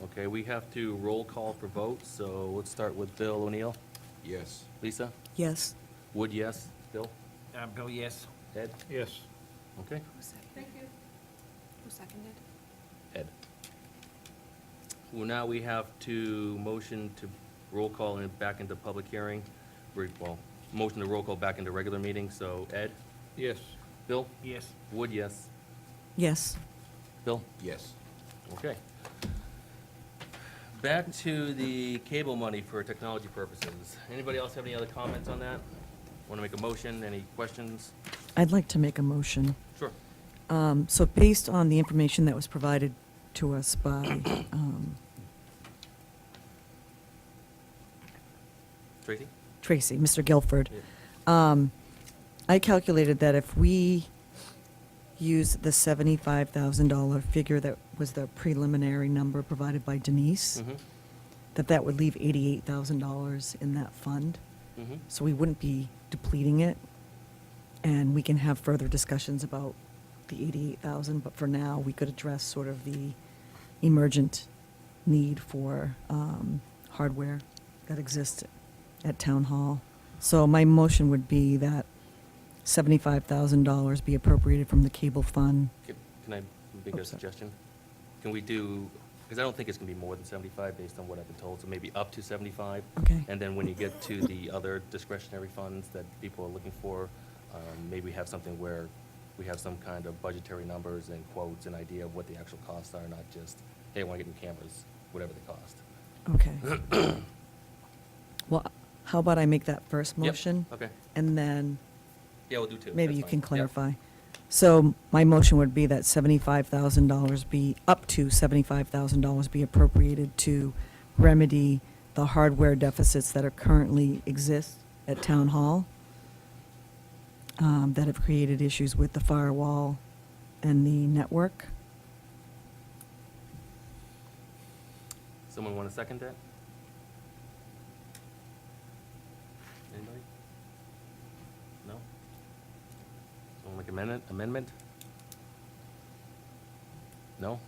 Okay, we have to roll call for vote, so let's start with Bill O'Neill. Yes. Lisa? Yes. Wood, yes. Bill? Bill, yes. Ed? Yes. Okay. Who seconded? Thank you. Who seconded? Ed. Well, now we have to motion to roll call and back into public hearing. Well, motion to roll call back into regular meeting, so Ed? Yes. Bill? Yes. Wood, yes. Yes. Bill? Yes. Okay. Back to the cable money for technology purposes. Anybody else have any other comments on that? Want to make a motion? Any questions? I'd like to make a motion. Sure. So based on the information that was provided to us by, Tracy? Tracy, Mr. Guilford, I calculated that if we use the $75,000 figure that was the preliminary number provided by Denise, Mm-hmm. that would leave $88,000 in that fund. Mm-hmm. So we wouldn't be depleting it, and we can have further discussions about the 88,000, but for now, we could address sort of the emergent need for hardware that exists at Town Hall. So my motion would be that $75,000 be appropriated from the cable fund. Can I make a Oops, sorry. suggestion? Can we do, because I don't think it's going to be more than 75 based on what I've been told, so maybe up to 75. Okay. And then when you get to the other discretionary funds that people are looking for, maybe have something where we have some kind of budgetary numbers and quotes, an idea of what the actual costs are, not just, hey, I want to get new cameras, whatever they cost. Okay. Well, how about I make that first Yep, motion? okay. And then Yeah, we'll do two. maybe That's you fine. can Yep. clarify. So my motion would be that $75,000 be, up to $75,000 be appropriated to remedy the hardware deficits that are currently exist at Town Hall, that have created issues with the firewall and the network. Someone want to second that? Anybody? No? Someone make amendment? No?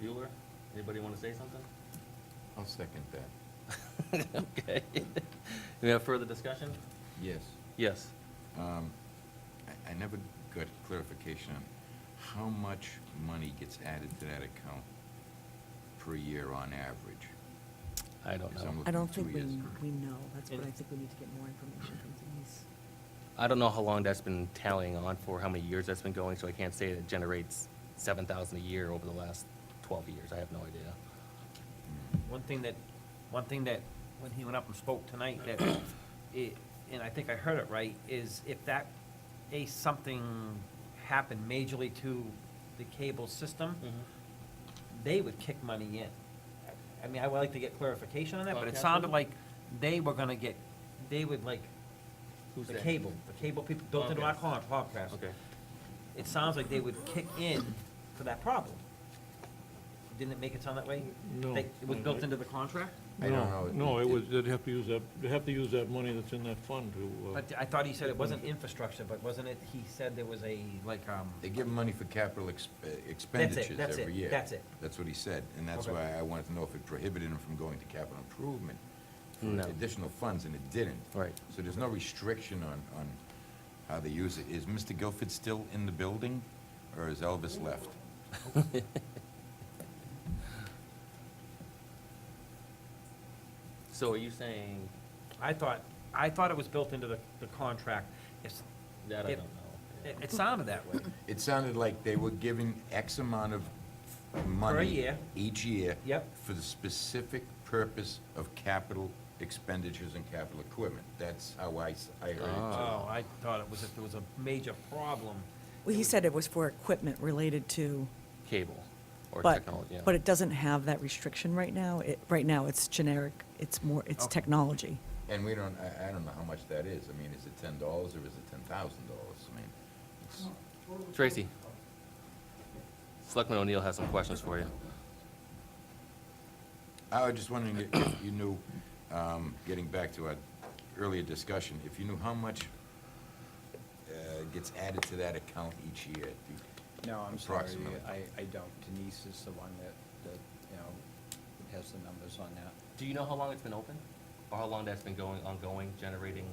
Bueller, anybody want to say something? I'll second that. Okay. We have further discussion? Yes. Yes. I never got clarification on how much money gets added to that account per year on average. I don't Because know. I'm I don't looking think 2 years. we know. That's what And- I think we need to get more information from Denise. I don't know how long that's been tallying on for, how many years that's been going, so I can't say it generates 7,000 a year over the last 12 years. I have no idea. One thing that, when he went up and spoke tonight, that and I think I heard it right, is if something happened majorly to the cable system, they would kick money in. I mean, I would like to get clarification on that, but it Comcast sounded would? like they were gonna get, they would like, Who's the that? cable people built into our Comcast. Okay. It sounds like they would kick in for that problem. Didn't it make it sound that way? No. It was built into the contract? I don't know. No, it was, they'd have to use that money that's in that fund to, But I thought he said it wasn't infrastructure, but wasn't it, he said there was a, like, They give money for capital expenditures that's every it, year. that's it. That's what he said, and that's Okay. why I wanted to know if it prohibited him from going to capital improvement for No. additional funds, and it didn't. Right. So there's no restriction on how they use it. Is Mr. Guilford still in the building, or has Elvis left? So are you saying, I thought it was built into the contract. It's, that I It- don't know. it sounded that way. It sounded like they were giving X amount of money. year. Each year. Yep. For the specific purpose of capital expenditures and capital equipment. That's how I heard it too. Oh, I thought it was if there was a major problem. Well, he said it was for equipment related to, Cable or but, technology, yeah. but it doesn't have that restriction right now. Right now, it's generic. It's Okay. technology. And we don't, I don't know how much that is. I mean, is it $10 or is it $10,000? I mean, it's, Tracy? Selectman O'Neill has some questions for you. I was just wondering if you knew, getting back to our earlier discussion, if you knew how much gets added to that account each year? No, I'm sorry, Approximately. I don't. Denise is the one that, you know, has the numbers on that. Do you know how long it's been open? Or how long that's been ongoing, generating?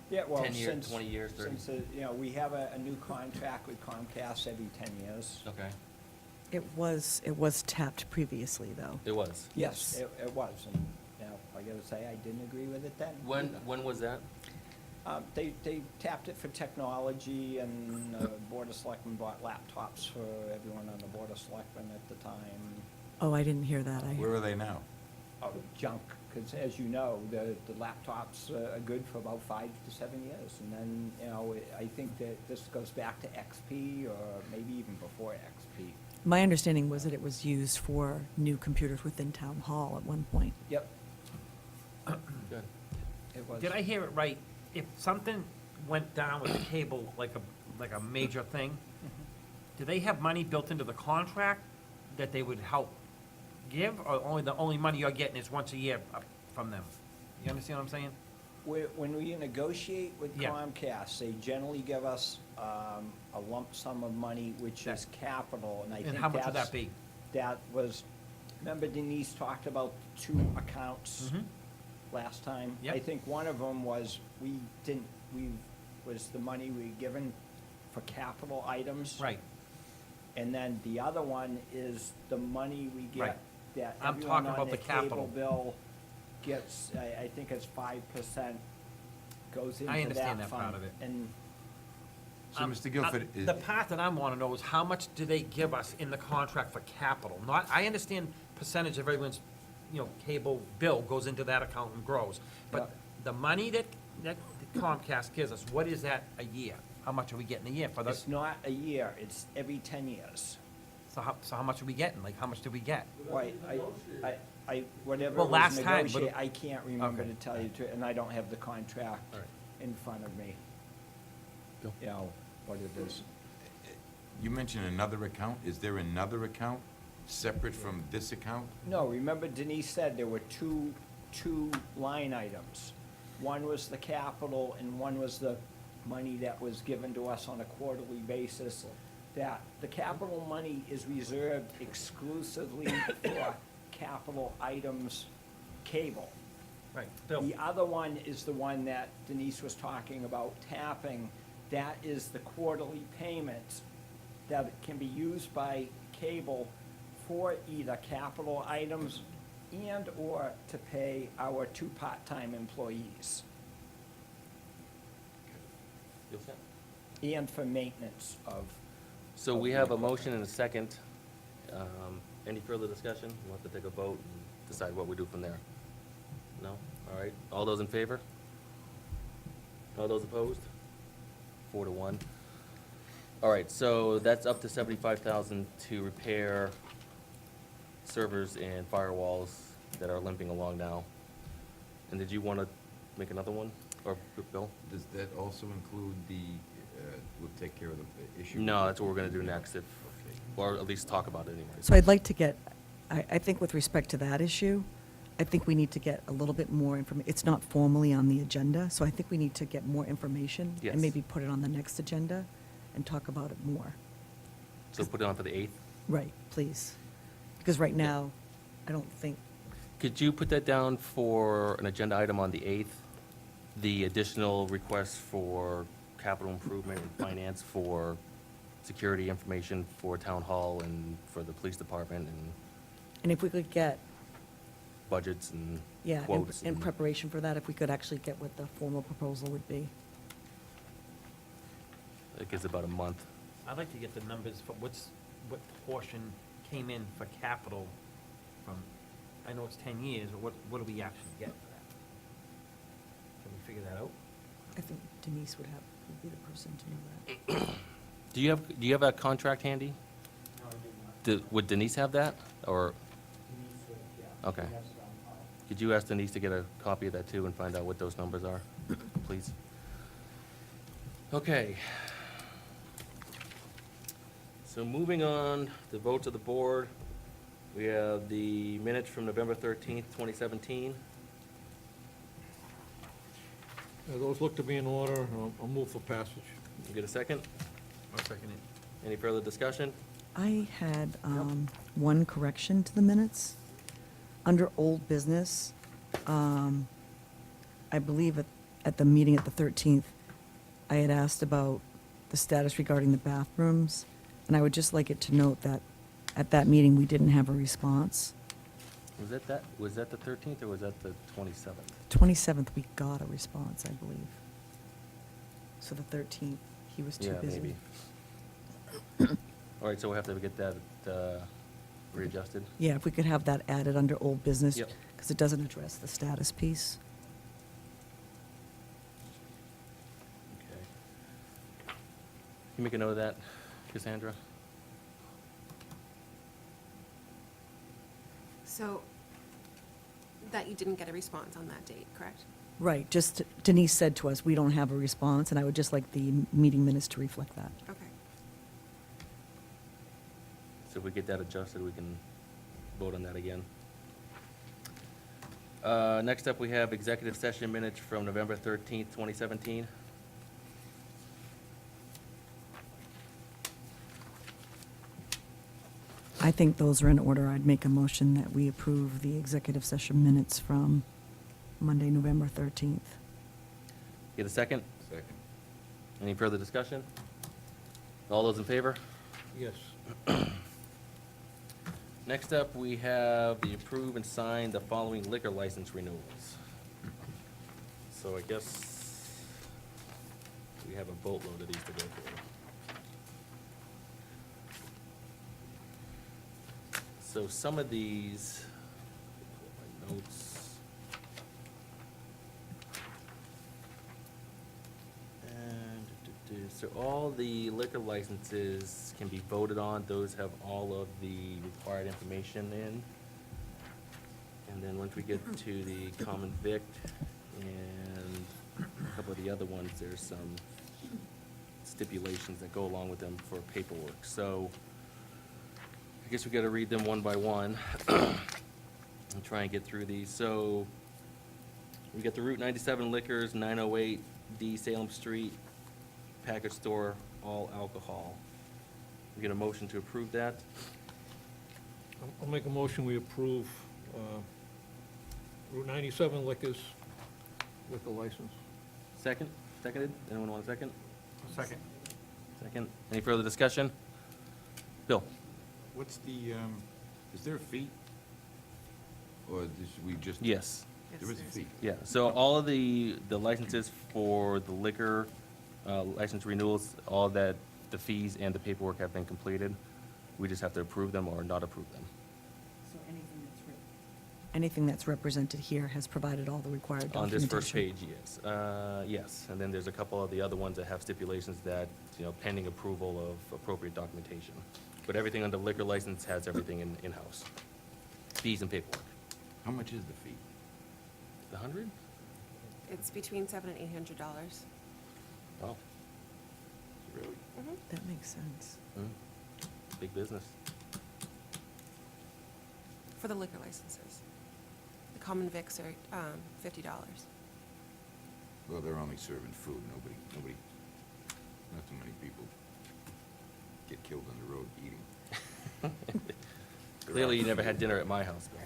Yeah, well, 10 years, since. 20 years, 30? Since, you know, we have a new contract with Comcast every 10 years. Okay, It was tapped previously, though. it was. Yes, it was, and, you know, I gotta say, I didn't agree with it then. When was that? They tapped it for technology, and the Board of Selectmen bought laptops for everyone on the Board of Selectmen at the time. Oh, I didn't hear that. Where are they now? Junk, because as you know, the laptops are good for about 5 to 7 years. And then, you know, I think that this goes back to XP, or maybe even before XP. My understanding was that it was used for new computers within Town Hall at one point. Yep, Good. it was. Did I hear it right? If something went down with the cable, like a major thing, do they have money built into the contract that they would help give, or the only money you're getting is once a year from them? You understand what I'm saying? When we negotiate with Yeah. Comcast, they generally give us a lump sum of money, which is capital, and I think And how much would that's- that be? That was, remember Denise talked about 2 accounts Mhm. last time? Yep. I think one of them was, was the money we given for capital items. Right. And then the other one is the money we Right. get, that I'm everyone talking on about their the capital. cable bill gets, I think it's 5% goes into that fund. I understand that part of it. And So, Mr. Guilford, The part that I want to know is how much do they give us in the contract for capital? Not, I understand percentage of everyone's, you know, cable bill goes into that account and grows. But Yeah. the money that Comcast gives us, what is that a year? How much are we getting a year for it's this? not a year, it's every 10 years. So how much are we getting? Like, how much do we get? Why, whatever Well, was last time, but- negotiated, I can't remember Okay. to tell you, and I don't have the contract All right. in front of me. Bill? You know, what it is. you mentioned another account. Is there another account separate from this account? No, remember Denise said there were two line items. One was the capital, and one was the money that was given to us on a quarterly basis. That the capital money is reserved exclusively for capital items cable. Right, Bill? The other one is the one that Denise was talking about tapping. That is the quarterly payments that can be used by cable for either capital items and/or to pay our 2 part-time employees, You set? and for maintenance of. So we have a motion and a second. Any further discussion? We'll have to take a vote and decide what we do from there. No? All right. All those in favor? All those opposed? 4-1. All right, so that's up to 75,000 to repair servers and firewalls that are limping along now. And did you want to make another one? Or, Bill? Does that also include we'll take care of the issue? No, that's what we're going to do next, if, Okay. or at least talk about it anyway. So I'd like to get, I think with respect to that issue, I think we need to get a little bit more information. It's not formally on the agenda, so I think we need to get more information. Yes. And maybe put it on the next agenda and talk about it more. So put it on for the 8th? Right, please. Because right now, I don't think, Could you put that down for an agenda item on the 8th? The additional request for capital improvement and finance for security information for town hall and for the police department and if we could get, budgets and yeah, quotes. in preparation for that, if we could actually get what the formal proposal would be. It gives about a month. I'd like to get the numbers for what portion came in for capital from, I know it's 10 years, but what do we actually get for that? Can we figure that out? I think Denise would be the person to know that. Do you have a contract handy? No, I did not. Would Denise have that, or, Denise would, yeah. Okay. She has it on file. could you ask Denise to get a copy of that too and find out what those numbers are, please? Okay. So moving on, the votes of the board, we have the minutes from November 13th, 2017. Those look to be in order. I'll move for passage. You get a second? I'll second it. Any further discussion? I had one correction to the minutes. Under old business, I believe at the meeting at the 13th, I had asked about the status regarding the bathrooms, and I would just like it to note that at that meeting, we didn't have a response. Was that the 13th or was that the 27th? 27th, we got a response, I believe. So the 13th, he was too Yeah, busy. maybe. All right, so we'll have to get that readjusted. Yeah, if we could have that added under old business. Yep. Because it doesn't address the status piece. Okay. Can you make a note of that, Cassandra? So, that you didn't get a response on that date, correct? Right, just Denise said to us, we don't have a response, and I would just like the meeting minutes to reflect that. Okay. So if we get that adjusted, we can vote on that again. Next up, we have executive session minutes from November 13th, 2017. I think those are in order. I'd make a motion that we approve the executive session minutes from Monday, November 13th. Get a second? Second. Any further discussion? All those in favor? Yes. Next up, we have the approve and sign the following liquor license renewals. So I guess we have a boatload of these to go through. So some of these, pull up my notes. So all the liquor licenses can be voted on. Those have all of the required information in. And then once we get to the common vic and a couple of the other ones, there's some stipulations that go along with them for paperwork. So I guess we gotta read them one by one and try and get through these. So we got the Route 97 Liquors, 908 D Salem Street, package store, all alcohol. We get a motion to approve that? I'll make a motion, we approve Route 97 liquor license. Second? Seconded? Anyone want a second? Second. Second. Any further discussion? Bill? What's the, is there a fee? Or we just? Yes. There is a fee. Yeah, so all of the licenses for the liquor license renewals, all that, the fees and the paperwork have been completed. We just have to approve them or not approve them. So anything that's represented here has provided all the required On documentation. this first page, yes. Yes, and then there's a couple of the other ones that have stipulations that, pending approval of appropriate documentation. But everything on the liquor license has everything in-house. Fees and paperwork. How much is the fee? The 100? It's between $700 and $800. Wow. Really? That makes sense. Big business. For the liquor licenses. The common vics are $50. Well, they're only serving food. Nobody, not too many people get killed on the road eating. Clearly, you never had dinner at my house, Bill.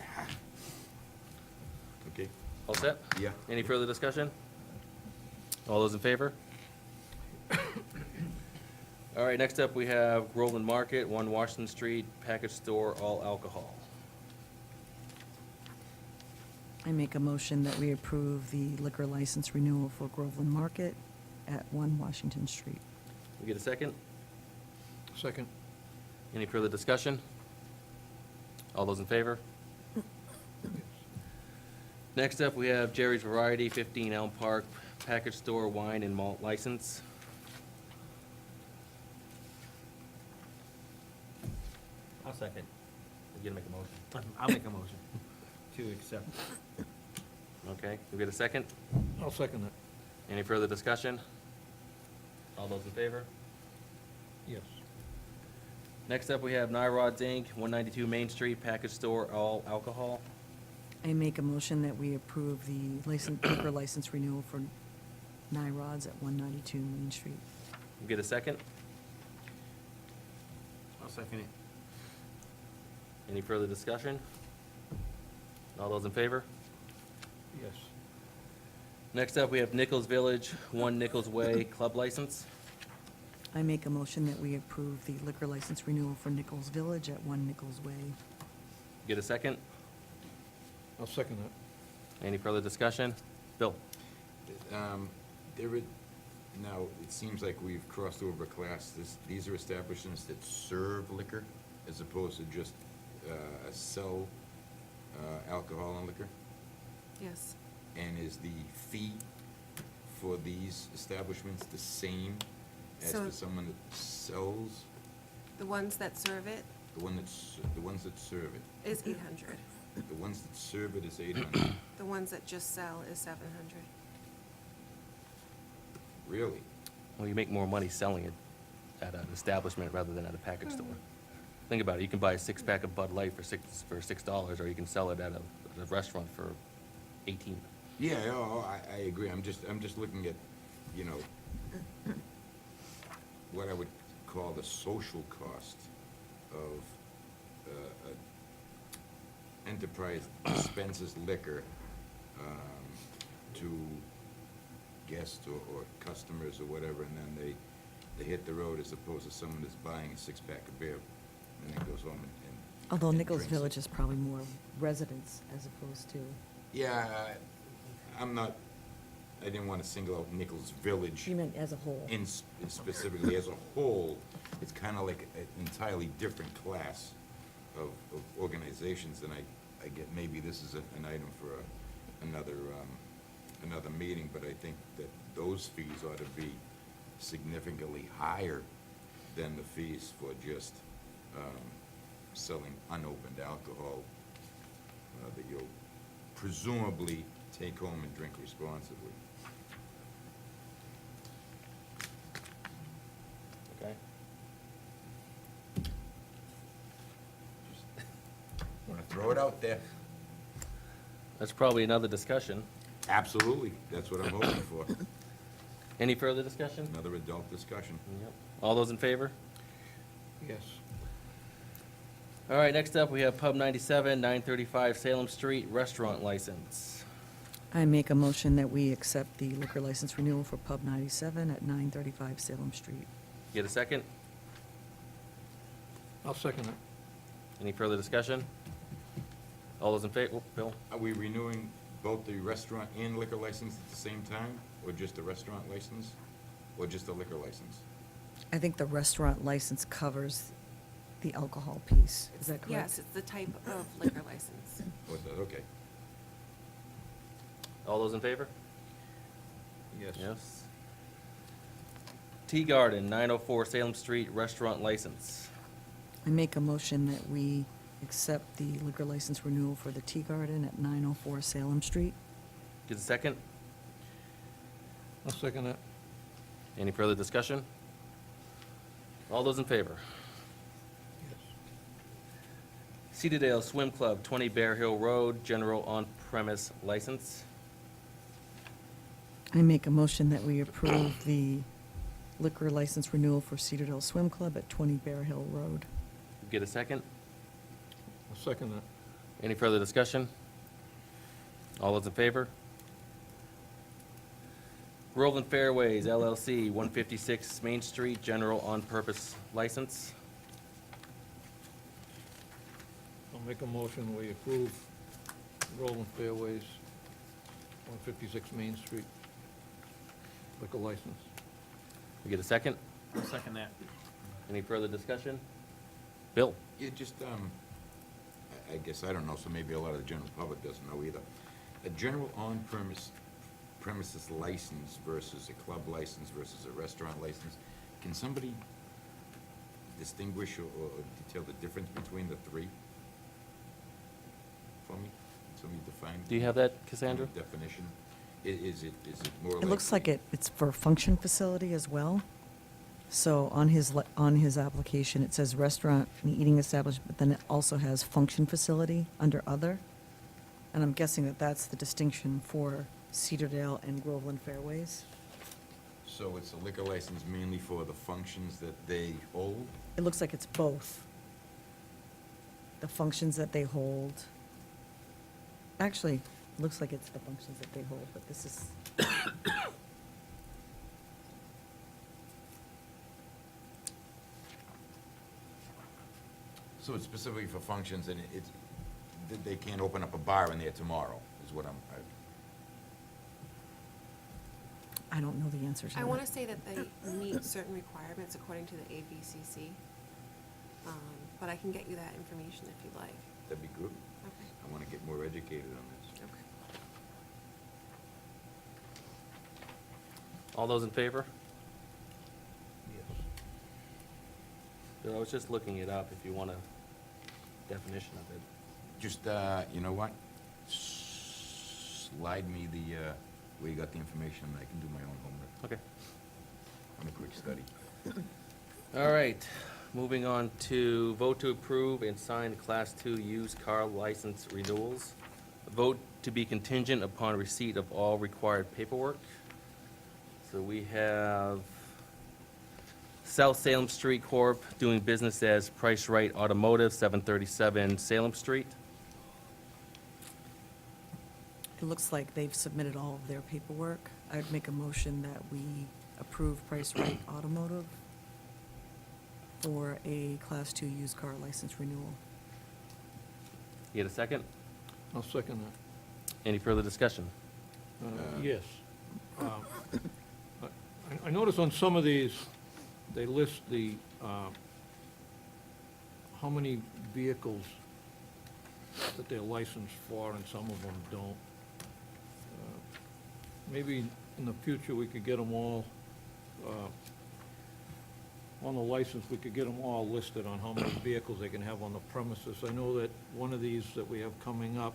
Okay. All set? Yeah. Any further discussion? All those in favor? All right, next up, we have Groveland Market, 1 Washington Street, package store, all alcohol. I make a motion that we approve the liquor license renewal for Groveland Market at 1 Washington Street. We get a second? Second. Any further discussion? All those in favor? Next up, we have Jerry's Variety, 15 Elm Park, package store, wine and malt license. I'll second. You gonna make a motion? I'll make a motion to accept. Okay, we get a second? I'll second that. Any further discussion? All those in favor? Yes. Next up, we have Nyrod's Inc., 192 Main Street, package store, all alcohol. I make a motion that we approve the liquor license renewal for Nyrod's at 192 Main Street. Get a second? I'll second it. Any further discussion? All those in favor? Yes. Next up, we have Nichols Village, 1 Nichols Way, club license. I make a motion that we approve the liquor license renewal for Nichols Village at 1 Nichols Way. Get a second? I'll second that. Any further discussion? Bill? Now, it seems like we've crossed over a class. These are establishments that serve liquor as opposed to just sell alcohol and liquor? Yes. And is the fee for these establishments the same as So- for someone that sells? The ones that serve it The ones that serve it? is 800. The ones that serve it is 800? The ones that just sell is 700. Really? Well, you make more money selling it at an establishment rather than at a package store. Think about it, you can buy a 6-pack of Bud Light for $6, or you can sell it at a restaurant for 18. Yeah, I agree. I'm just looking at, you know, what I would call the social cost of enterprise dispenses liquor to guests or customers or whatever, and then they hit the road as opposed to someone that's buying a 6-pack of beer and then goes home and Although and Nichols drinks it. Village is probably more residents as opposed to, Yeah, I didn't want to single out Nichols Village you meant as a whole. specifically. As a whole, it's kind of like an entirely different class of organizations, and I get maybe this is an item for another meeting, but I think that those fees ought to be significantly higher than the fees for just selling unopened alcohol that you'll presumably take home and drink responsibly. Okay. Want to throw it out there? That's probably another discussion. Absolutely, that's what I'm hoping for. Any further discussion? Another adult discussion. Yep. All those in favor? Yes. All right, next up, we have Pub 97, 935 Salem Street, restaurant license. I make a motion that we accept the liquor license renewal for Pub 97 at 935 Salem Street. Get a second? I'll second it. Any further discussion? All those in favor? Bill? Are we renewing both the restaurant and liquor license at the same time, or just the restaurant license, or just the liquor license? I think the restaurant license covers the alcohol piece. Is that correct? Yes, it's the type of liquor license. Oh, it does, okay. All those in favor? Yes. Yes. Tea Garden, 904 Salem Street, restaurant license. I make a motion that we accept the liquor license renewal for the Tea Garden at 904 Salem Street. Get a second? I'll second that. Any further discussion? All those in favor? Yes. Cedardale Swim Club, 20 Bear Hill Road, general on-premise license. I make a motion that we approve the liquor license renewal for Cedardale Swim Club at 20 Bear Hill Road. Get a second? I'll second that. Any further discussion? All those in favor? Groveland Fairways LLC, 156 Main Street, general on-purpose license. I'll make a motion, we approve Roland Fairways, 156 Main Street, liquor license. We get a second? I'll second that. Any further discussion? Bill? Yeah, just, I guess, I don't know, so maybe a lot of the general public doesn't know either. A general premises license versus a club license versus a restaurant license, can somebody distinguish or detail the difference between the three for me? Somebody define? Do you have that, Cassandra? Definition? Is it more like? It looks like it's for function facility as well. So on his application, it says restaurant and eating establishment, but then it also has function facility under other. And I'm guessing that that's the distinction for Cedardale and Groveland Fairways. So it's a liquor license mainly for the functions that they hold? It looks like it's both. The functions that they hold. Actually, it looks like it's the functions that they hold, but this is. So it's specifically for functions, and it's, they can't open up a bar in there tomorrow, is what I don't know the answer to that. I want to say that they meet certain requirements according to the ABCC, but I can get you that information if you'd like. that'd be good. Okay. I want to get more educated on this. Okay. All those in favor? Yes. Bill, I was just looking it up if you want a definition of it. Just, you know what? Slide me the, where you got the information, and I can do my own homework. Okay. I'm a quick study. All right, moving on to vote to approve and sign Class 2 used car license renewals. Vote to be contingent upon receipt of all required paperwork. So we have South Salem Street Corp. doing business as Price Right Automotive, 737 Salem Street. It looks like they've submitted all of their paperwork. I'd make a motion that we approve Price Right Automotive for a Class 2 used car license renewal. You get a second? I'll second that. Any further discussion? Yes. I notice on some of these, they list the, how many vehicles that they're licensed for, and some of them don't. Maybe in the future, we could get them all, on the license, we could get them all listed on how many vehicles they can have on the premises. I know that one of these that we have coming up,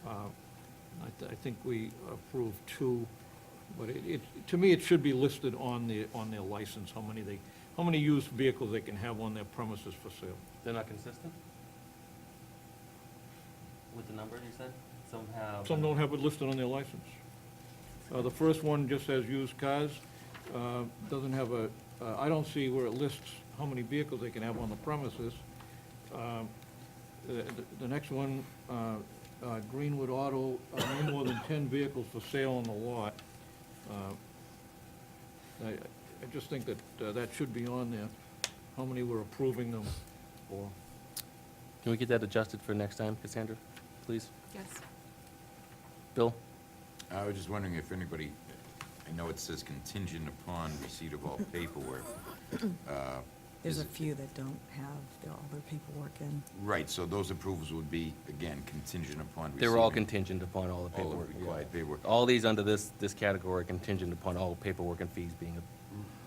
I think we approved 2, but to me, it should be listed on their license, how many used vehicles they can have on their premises for sale. They're not consistent? With the number, you said? Some have. Some don't have it listed on their license. The first one just says used cars, doesn't have I don't see where it lists how many vehicles they can have on the premises. The next one, Greenwood Auto, no more than 10 vehicles for sale on the lot. I just think that that should be on there, how many we're approving them for. Can we get that adjusted for next time, Cassandra, please? Yes. Bill? I was just wondering if anybody, I know it says contingent upon receipt of all paperwork. There's Is a it- few that don't have all their paperwork in. Right, so those approvals would be, again, contingent upon receiving. They're all contingent upon all the All the paperwork. yeah. required paperwork. All these under this category are contingent upon all paperwork and fees being,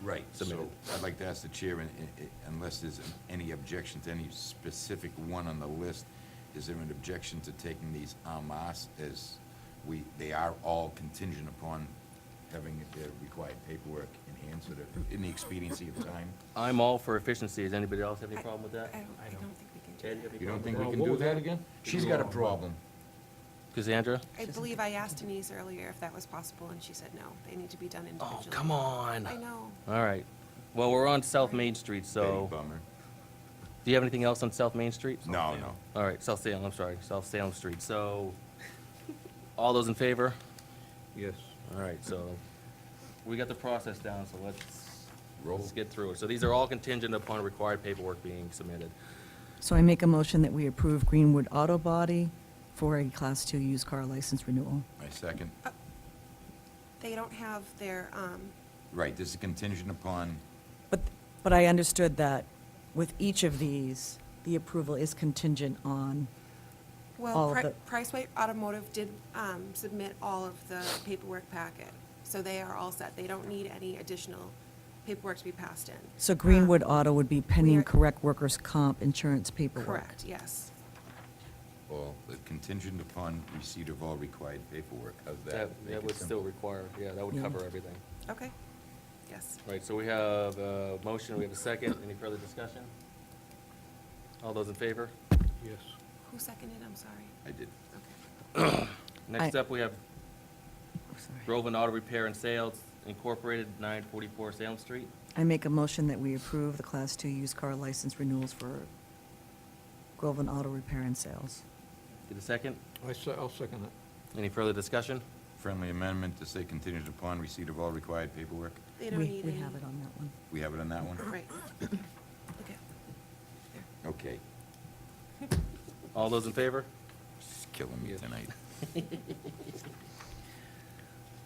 Right, so submitted. I'd like to ask the chair, unless there's any objection to any specific one on the list, is there an objection to taking these en masse as they are all contingent upon having their required paperwork in hand, so that in the expediency of time? I'm all for efficiency. Does anybody else have any problem with that? I don't think we can do Ed, that. you have any You don't problem think with we can What do was that that? again? She's got a problem. that? Cassandra? I believe I asked Denise earlier if that was possible, and she said no, they need to be done Oh, individually. come on. I know. All right. Well, we're on South Main Street, Betty so, Bummer. do you have anything else on South Main Street? No, no. All right, South Salem, I'm sorry, South Salem Street. So, all those in favor? Yes. All right, so we got the process down, so Roll. let's get through it. So these are all contingent upon required paperwork being submitted. So I make a motion that we approve Greenwood Auto Body for a Class 2 used car license renewal. My second. They don't have their, Right, this is contingent upon, But I understood that with each of these, the approval is contingent on, All well, of the- Priceway Automotive did submit all of the paperwork packet, so they are all set. They don't need any additional paperwork to be passed in. so Greenwood Auto would be we pending are- correct workers' comp insurance paperwork. Correct, yes. well, the contingent upon receipt of all required paperwork. How's that? Make That it would simple. still require, yeah, that would Yeah. cover everything. Okay. Yes. Right, so we have a motion, we have a second. Any further discussion? All those in favor? Yes. Who seconded? I'm sorry. I did. Okay. Next I- up, we have Oh, sorry. Groveland Auto Repair and Sales Incorporated, 944 Salem Street. I make a motion that we approve the Class 2 used car license renewals for Groveland Auto Repair and Sales. Get a second? I'll second it. Any further discussion? Friendly amendment to say contingent upon receipt of all required paperwork. They don't We need we any. have it on that one. We have it on that one? Right. Okay. Okay. All those in favor? It's killing me tonight.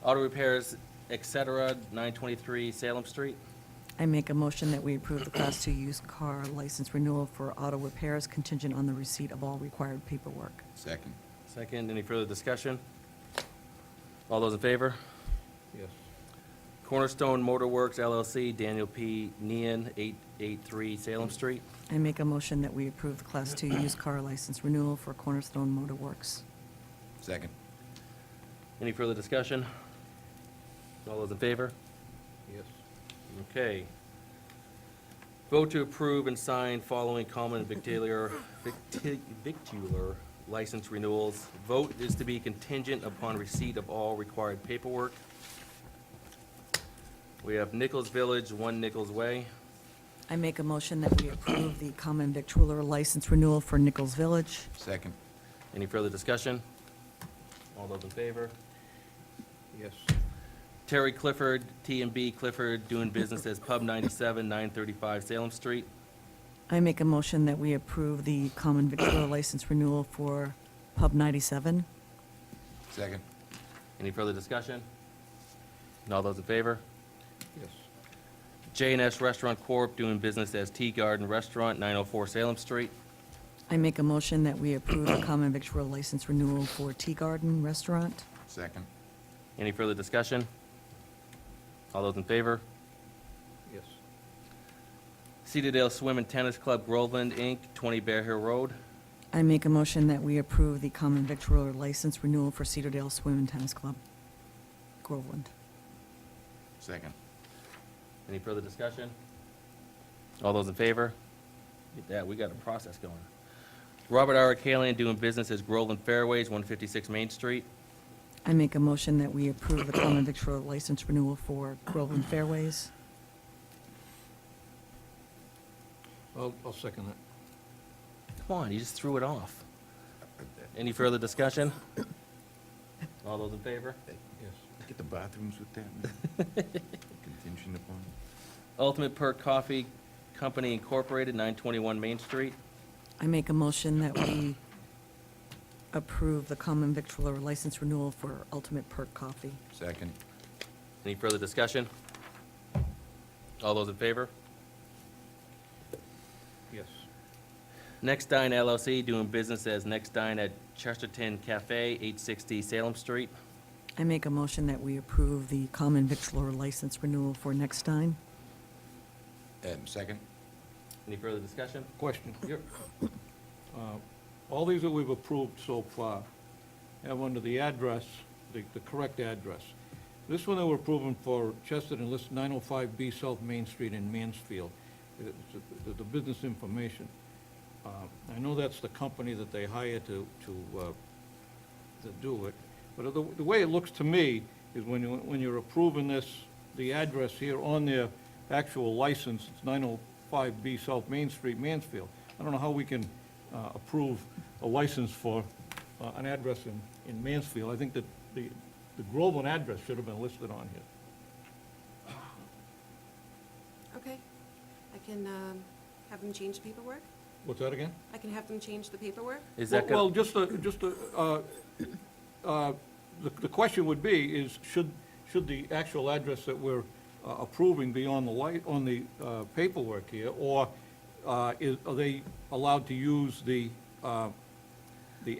Auto Repairs, et cetera, 923 Salem Street. I make a motion that we approve the Class 2 used car license renewal for auto repairs contingent on the receipt of all required paperwork. Second. Second, any further discussion? All those in favor? Yes. Cornerstone Motor Works LLC, Daniel P. Nean, 883 Salem Street. I make a motion that we approve the Class 2 used car license renewal for Cornerstone Motor Works. Second. Any further discussion? All those in favor? Yes. Okay. Vote to approve and sign following common victular license renewals. Vote is to be contingent upon receipt of all required paperwork. We have Nichols Village, 1 Nichols Way. I make a motion that we approve the common victualler license renewal for Nichols Village. Second. Any further discussion? All those in favor? Yes. Terry Clifford, T&B Clifford, doing business as Pub 97, 935 Salem Street. I make a motion that we approve the common victualler license renewal for Pub 97. Second. Any further discussion? All those in favor? Yes. J&S Restaurant Corp., doing business as Tea Garden Restaurant, 904 Salem Street. I make a motion that we approve the common victualler license renewal for Tea Garden Restaurant. Second. Any further discussion? All those in favor? Yes. Cedardale Swim and Tennis Club Groveland, Inc., 20 Bear Hill Road. I make a motion that we approve the common victualler license renewal for Cedardale Swim and Tennis Club, Groveland. Second. Any further discussion? All those in favor? Get that, we got a process going. Robert R. Kalian, doing business as Groveland Fairways, 156 Main Street. I make a motion that we approve the common victualler license renewal for Groveland Fairways. I'll second it. Come on, you just threw it off. Any further discussion? All those in favor? Yes. Get the bathrooms with that, man. Contingent upon. Ultimate Perk Coffee Company Incorporated, 921 Main Street. I make a motion that we approve the common victualler license renewal for Ultimate Perk Coffee. Second. Any further discussion? All those in favor? Yes. Next Dine LLC, doing business as Next Dine at Chesterton Cafe, 860 Salem Street. I make a motion that we approve the common victualler license renewal for Nextine. Second. Any further discussion? Question. All these that we've approved so far have under the address, the correct address. This one that we're approving for Chesterton lists 905B South Main Street in Mansfield. It's the business information. I know that's the company that they hire to do it, but the way it looks to me is when you're approving this, the address here on their actual license, it's 905B South Main Street, Mansfield. I don't know how we can approve a license for an address in Mansfield. I think that the Groveland address should have been listed on here. Okay. I can have them change the paperwork. What's that again? I can have them change the paperwork. Is that Well, good? the question would be is, should the actual address that we're approving be on the paperwork here, or are they allowed to use the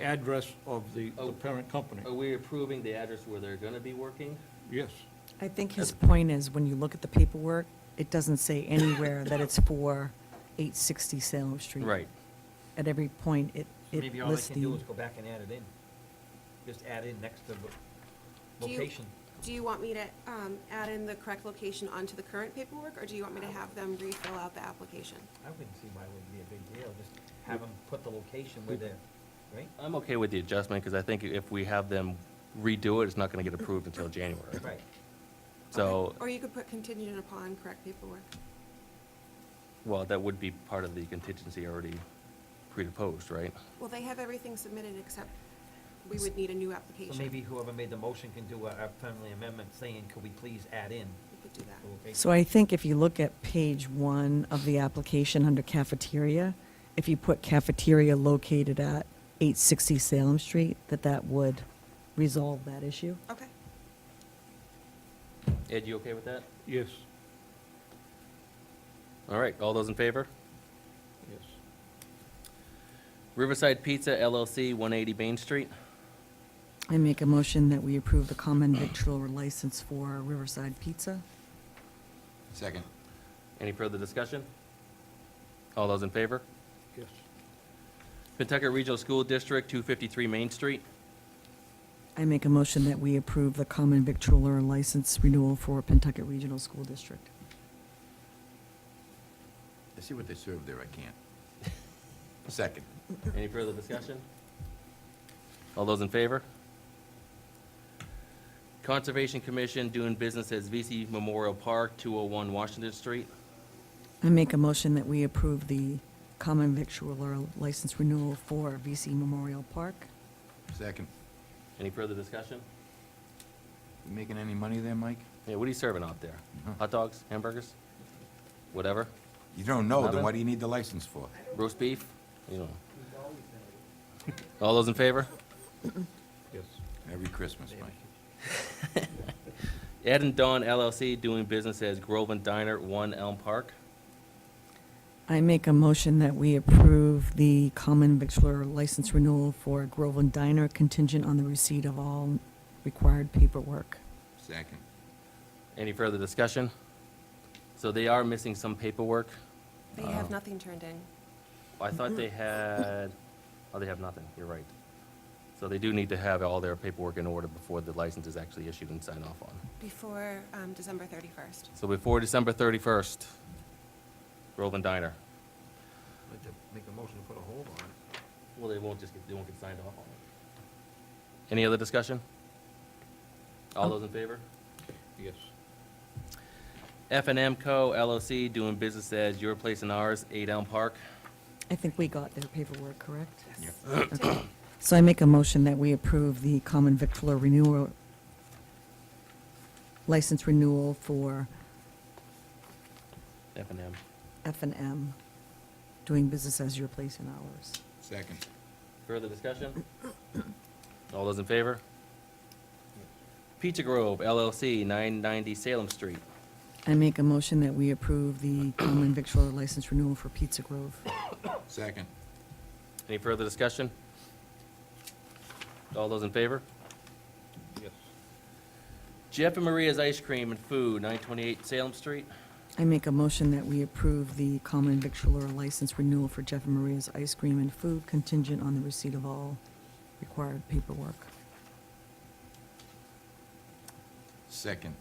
address of the parent company? Are we approving the address where they're gonna be working? Yes. I think his point is, when you look at the paperwork, it doesn't say anywhere that it's for 860 Salem Street. Right. At every point, it Maybe all they lists can do the, is go back and add it in. Just add in next to the Do you- location. Do you want me to add in the correct location onto the current paperwork, or do you want me to have them refill out the application? I wouldn't see why it would be a big deal, just have them put the location where they're, right? I'm okay with the adjustment, because I think if we have them redo it, it's not gonna get approved until January. Right. So, Okay. Or you could put contingent upon correct paperwork. well, that would be part of the contingency already predisposed, right? Well, they have everything submitted except we would need a new application. So maybe whoever made the motion can do a friendly amendment saying, could we please add in? We could do that. Okay. So I think if you look at page 1 of the application under cafeteria, if you put cafeteria located at 860 Salem Street, that would resolve that issue. Okay. Ed, you okay with that? Yes, All right, all those in favor? yes. Riverside Pizza LLC, 180 Main Street. I make a motion that we approve the common victualler license for Riverside Pizza. Second. Any further discussion? All those in favor? Yes. Pentucket Regional School District, 253 Main Street. I make a motion that we approve the common victualler license renewal for Pentucket Regional School District. I see what they serve there, I can't. Second. Any further discussion? All those in favor? Conservation Commission doing business as VC Memorial Park, 201 Washington Street. I make a motion that we approve the common victualler license renewal for VC Memorial Park. Second. Any further discussion? You making any money there, Mike? Yeah, what are you serving out there? Uh-huh. Hot dogs, hamburgers? Whatever? You don't know, Nothing? then what do you need the license for? Roast beef? You know. All those in favor? Yes. Every Christmas, Mike. Ed and Dawn LLC doing business as Groveland Diner, 1 Elm Park. I make a motion that we approve the common victualler license renewal for Groveland Diner contingent on the receipt of all required paperwork. Second. Any further discussion? So they are missing some paperwork. They have nothing turned in. I thought they had, oh, they have nothing, you're right. So they do need to have all their paperwork in order before the license is actually issued and signed off on. Before December 31st. So before December 31st, Groveland Diner. I'd like to make a motion to put a hold on it. Well, they won't get signed off on it. Any other discussion? All those in favor? Yes. F&M Co. LLC doing business as Your Place and Ours, 8 Elm Park. I think we got their paperwork, correct? Yeah. Okay. So I make a motion that we approve the common victualler renewal, license renewal for F&M. F&M, doing business as Your Place and Ours. Second. Further discussion? All those in favor? Pizza Grove LLC, 990 Salem Street. I make a motion that we approve the common victualler license renewal for Pizza Grove. Second. Any further discussion? All those in favor? Yes. Jeff and Maria's Ice Cream and Food, 928 Salem Street. I make a motion that we approve the common victualler license renewal for Jeff and Maria's Ice Cream and Food contingent on the receipt of all required paperwork. Second.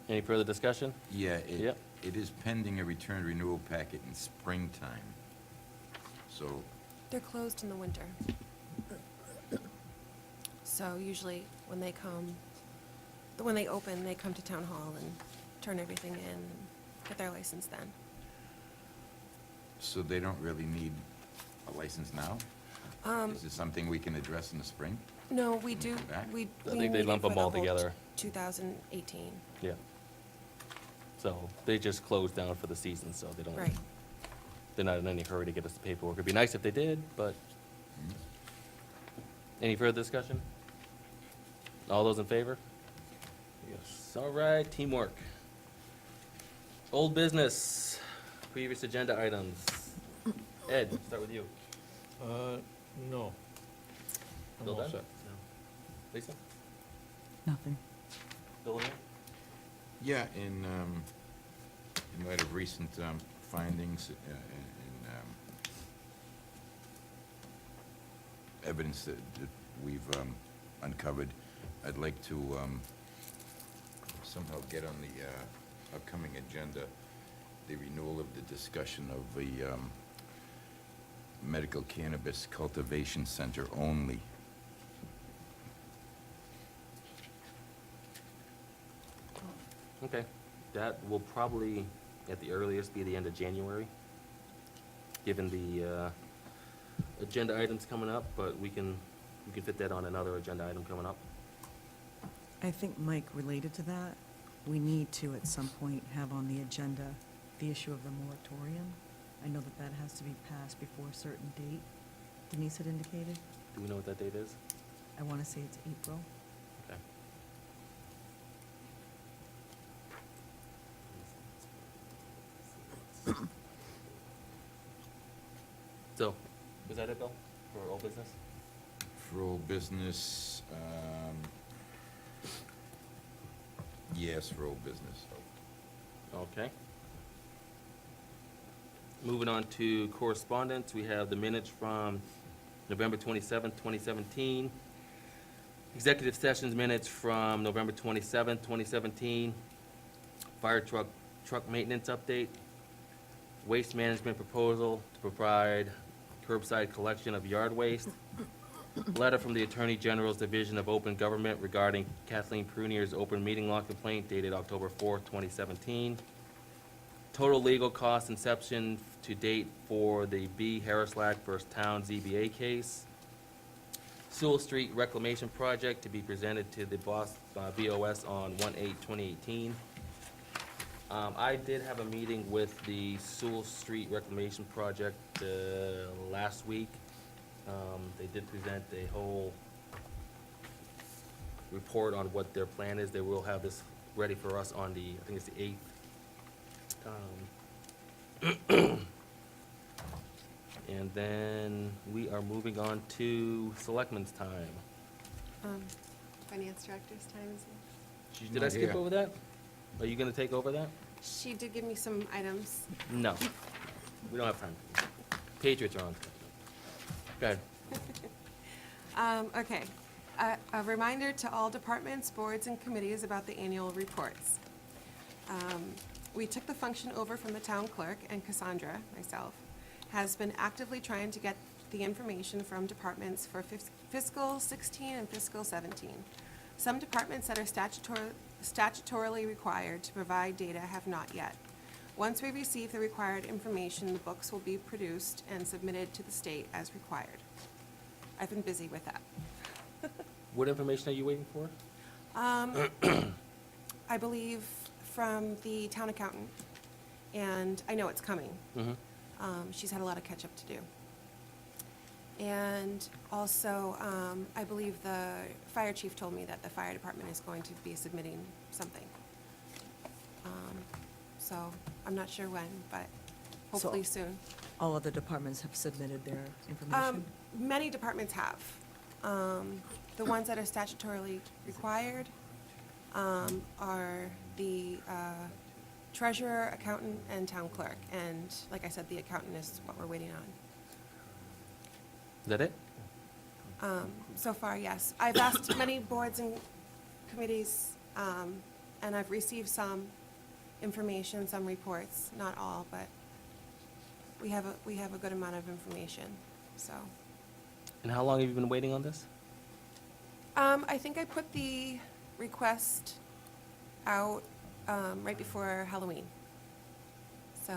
Any further discussion? Yeah, Yep. it is pending a return renewal packet in springtime. So, They're closed in the winter. So usually when they open, they come to town hall and turn everything in and get their license then. so they don't really need a license now? Is it something we can address in the spring? No, we do, Back? we I we think they need it lump for them the all whole together. 2018, Yeah. So they just closed down for the season, so they don't, right. they're not in any hurry to get us the paperwork. It'd be nice if they did, but any further discussion? All those in favor? Yes. All right, teamwork. Old business, previous agenda items. Ed, start with you. No. I'm Bill all done? set. Lisa? Nothing. Bill again? Yeah, in light of recent findings and evidence that we've uncovered, I'd like to somehow get on the upcoming agenda the renewal of the discussion of the medical cannabis cultivation center only. Okay, that will probably, at the earliest, be the end of January, given the agenda items coming up, but we can fit that on another agenda item coming up. I think, Mike, related to that, we need to, at some point, have on the agenda the issue of the moratorium. I know that that has to be passed before a certain date. Denise had indicated. Do we know what that date is? I want to say it's April. Okay. So, was that it, Bill, for old business? For old business, yes, for old business. Okay. Moving on to correspondence, we have the minutes from November 27th, 2017. Executive sessions minutes from November 27th, 2017. Fire truck maintenance update. Waste management proposal to provide curbside collection of yard waste. Letter from the Attorney General's Division of Open Government regarding Kathleen Prunier's open meeting law complaint dated October 4th, 2017. Total legal cost inception to date for the B. Harrislack vs. Town ZBA case. Sewell Street Reclamation Project to be presented to the BOS on 1/8/2018. I did have a meeting with the Sewell Street Reclamation Project last week. They did present a whole report on what their plan is. They will have this ready for us on the, I think it's the 8th. And then we are moving on to Selectmen's time. Finance director's time is it? She's Did I not skip here. over that? Are you gonna take over that? She did give me some items. No, we don't have time. Patriots are on. Go ahead. Okay. A reminder to all departments, boards, and committees about the annual reports. We took the function over from the town clerk, and Cassandra, myself, has been actively trying to get the information from departments for fiscal 16 and fiscal 17. Some departments that are statutorily required to provide data have not yet. Once we receive the required information, the books will be produced and submitted to the state as required. I've been busy with that. What information are you waiting for? I believe from the town accountant, and I know it's coming. Mm-hmm. She's had a lot of catch-up to do. And also, I believe the fire chief told me that the fire department is going to be submitting something. So I'm not sure when, but hopefully soon. All other departments have submitted their information? Many departments have. The ones that are statutorily required are the treasurer, accountant, and town clerk. And like I said, the accountant is what we're waiting on. Is that it? So far, yes. I've asked many boards and committees, and I've received some information, some reports, not all, but we have a good amount of information, so. And how long have you been waiting on this? I think I put the request out, right before Halloween. So,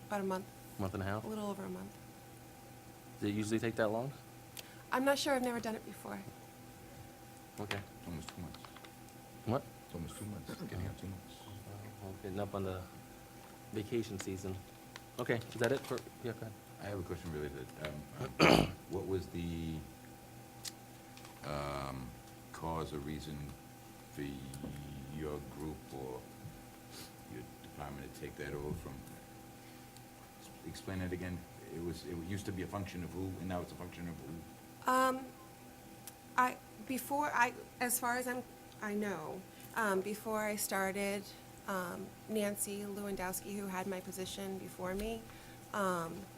about a month, Month and a half? a little over a month. Does it usually take that long? I'm not sure, I've never done it before. Okay. It's almost 2 months. What? It's almost 2 months. It's getting up 2 months. Well, getting up on the vacation season. Okay, is that it for, yeah, go ahead. I have a question related. What was the cause or reason for your group or your department to take that over from? Explain it again. It used to be a function of who, and now it's a function of who? As far as I know, before I started, Nancy Lewandowski, who had my position before me,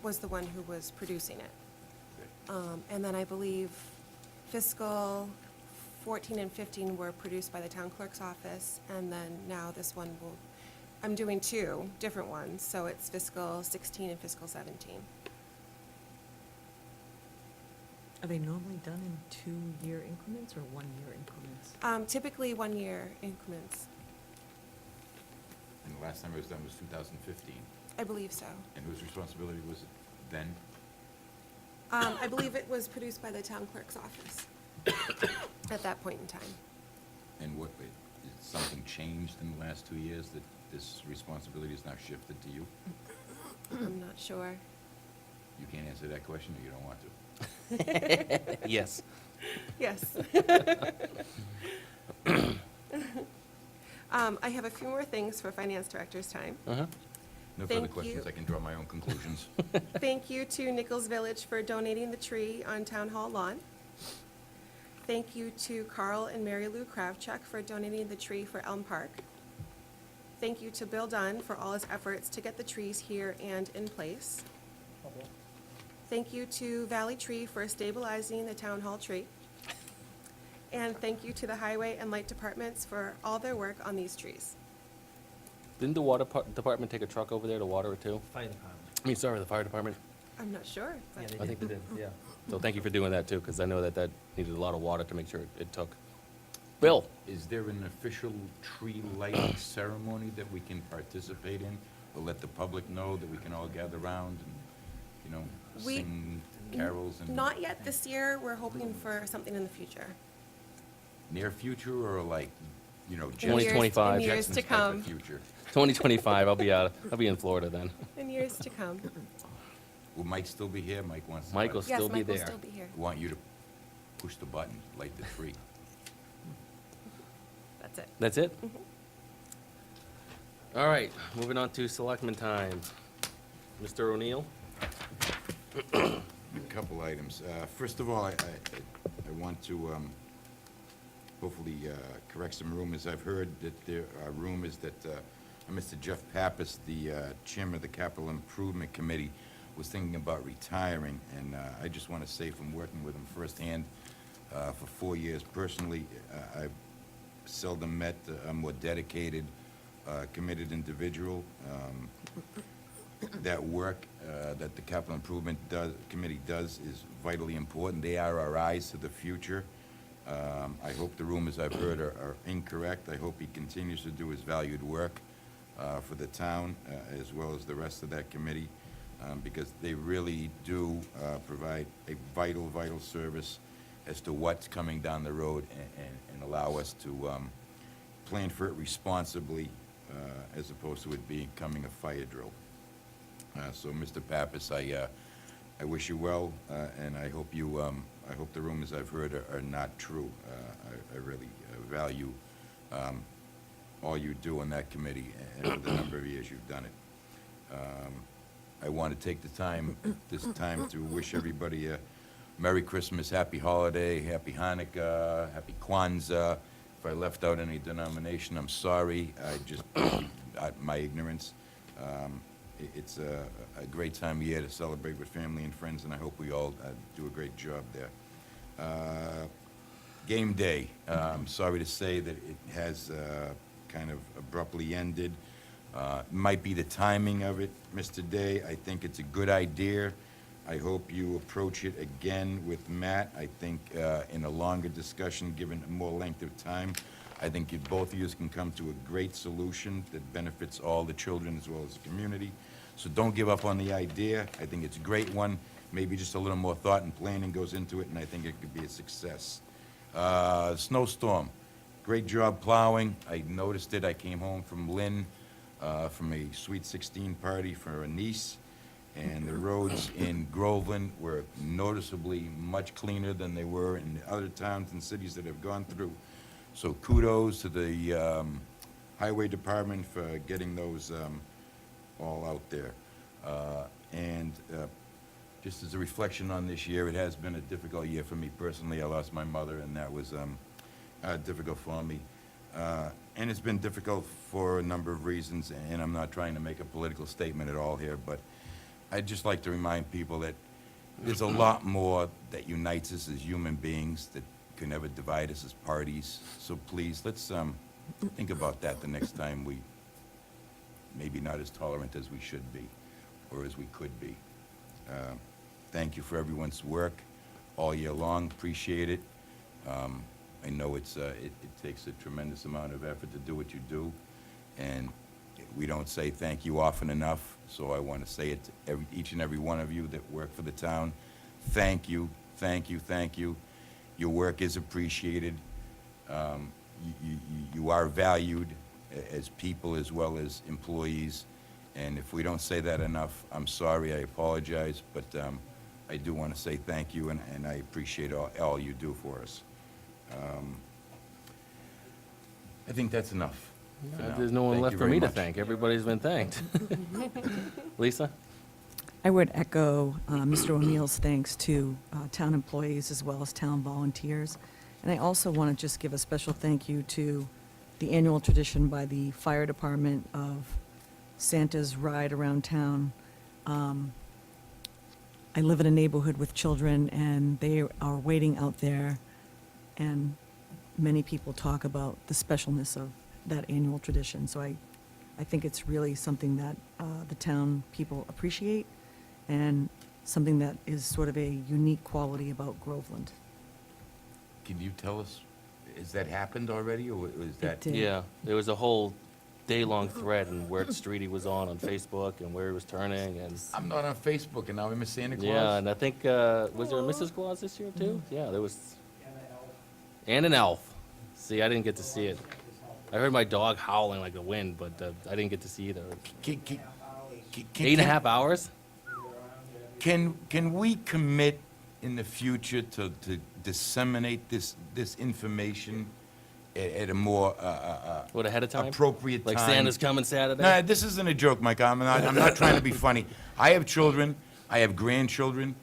was the one who was producing it. And then I believe fiscal 14 and 15 were produced by the town clerk's office, and then now this one will, I'm doing two different ones, so it's fiscal 16 and fiscal 17. Are they normally done in 2-year increments or 1-year increments? Typically 1-year increments. And the last time it was done was 2015. I believe so. And whose responsibility was it then? I believe it was produced by the town clerk's office at that point in time. And what, has something changed in the last 2 years that this responsibility is now shifted to you? I'm not sure. You can't answer that question, or you don't want to? Yes. Yes. I have a few more things for finance director's time. Uh-huh. No further Thank questions, you. I can draw my own conclusions. Thank you to Nichols Village for donating the tree on Town Hall lawn. Thank you to Carl and Mary Lou Kravchuk for donating the tree for Elm Park. Thank you to Bill Dunn for all his efforts to get the trees here and in place. Thank you to Valley Tree for stabilizing the Town Hall tree. And thank you to the Highway and Light Departments for all their work on these trees. Didn't the water department take a truck over there to water it too? Fire department. I mean, sorry, the fire department. I'm not sure, but I think they did, yeah. So thank you for doing that too, because I know that needed a lot of water to make sure it took. Bill? Is there an official tree lighting ceremony that we can participate in? Or let the public know that we can all gather around and, you know, We- sing carols and? not yet this year. We're hoping for something in the future. Near future, or like, you know, In years- 2025. In years Jetsons to type come. of future? 2025, I'll be in Florida then. In years to come. Will Mike still be here? Mike wants to. Mike will Yes, still be Mike will there. still be here. Want you to push the button, light the tree. That's it. That's it? All right, moving on to selectmen time. Mr. O'Neill? A couple items. First of all, I want to hopefully correct some rumors. I've heard that there are rumors that Mr. Jeff Pappas, the chairman of the Capital Improvement Committee, was thinking about retiring. And I just want to say, from working with him firsthand for 4 years personally, I've seldom met a more dedicated, committed individual. That work that the Capital Improvement Committee does is vitally important. They are our eyes to the future. I hope the rumors I've heard are incorrect. I hope he continues to do his valued work for the town, as well as the rest of that committee, because they really do provide a vital, vital service as to what's coming down the road, and allow us to plan for it responsibly, as opposed to it becoming a fire drill. So, Mr. Pappas, I wish you well, and I hope you, I hope the rumors I've heard are not true. I really value all you do on that committee, and for the number of years you've done it. I want to take this time to wish everybody a Merry Christmas, Happy Holiday, Happy Hanukkah, Happy Kwanzaa. If I left out any denomination, I'm sorry. I just, my ignorance. It's a great time of year to celebrate with family and friends, and I hope we all do a great job there. Game day. I'm sorry to say that it has kind of abruptly ended. Might be the timing of it, Mr. Day. I think it's a good idea. I hope you approach it again with Matt. I think in a longer discussion, given more length of time, I think you, both of you can come to a great solution that benefits all the children as well as the community. So don't give up on the idea. I think it's a great one. Maybe just a little more thought and planning goes into it, and I think it could be a success. Snowstorm. Great job plowing. I noticed it. I came home from Lynn from a Sweet 16 party for a niece, and the roads in Groveland were noticeably much cleaner than they were in the other towns and cities that have gone through. So kudos to the Highway Department for getting those all out there. And just as a reflection on this year, it has been a difficult year for me personally. I lost my mother, and that was difficult for me. And it's been difficult for a number of reasons, and I'm not trying to make a political statement at all here, but I'd just like to remind people that there's a lot more that unites us as human beings, that can never divide us as parties. So please, let's think about that the next time we, maybe not as tolerant as we should be, or as we could be. Thank you for everyone's work all year long, appreciate it. I know it takes a tremendous amount of effort to do what you do, and we don't say thank you often enough, so I want to say it to each and every one of you that work for the town. Thank you, thank you, thank you. Your work is appreciated. You are valued as people as well as employees, and if we don't say that enough, I'm sorry, I apologize, but I do want to say thank you, and I appreciate all you do for us. I think that's enough for now. There's no one Thank left you for very me to much. thank. Everybody's been thanked. Lisa? I would echo Mr. O'Neill's thanks to town employees as well as town volunteers. And I also want to just give a special thank you to the annual tradition by the fire department of Santa's ride around town. I live in a neighborhood with children, and they are waiting out there, and many people talk about the specialness of that annual tradition. So I think it's really something that the town people appreciate, and something that is sort of a unique quality about Groveland. Can you tell us, has that happened already, or was that? did. Yeah, there was a whole day-long thread and where street he was on Facebook and where he was turning and, I'm not on Facebook, and now I'm a Santa Claus? yeah, and I think, was there a Mrs. Claus this year too? Yeah, there was. And an elf. See, I didn't get to see it. I heard my dog howling like the wind, but I didn't get to see either. Can- 8.5 hours? Can we commit in the future to disseminate this information at a more What, ahead of time? appropriate time? Like Santa's coming Saturday? No, this isn't a joke, Mike. I'm not trying to be funny. I have children. I have grandchildren.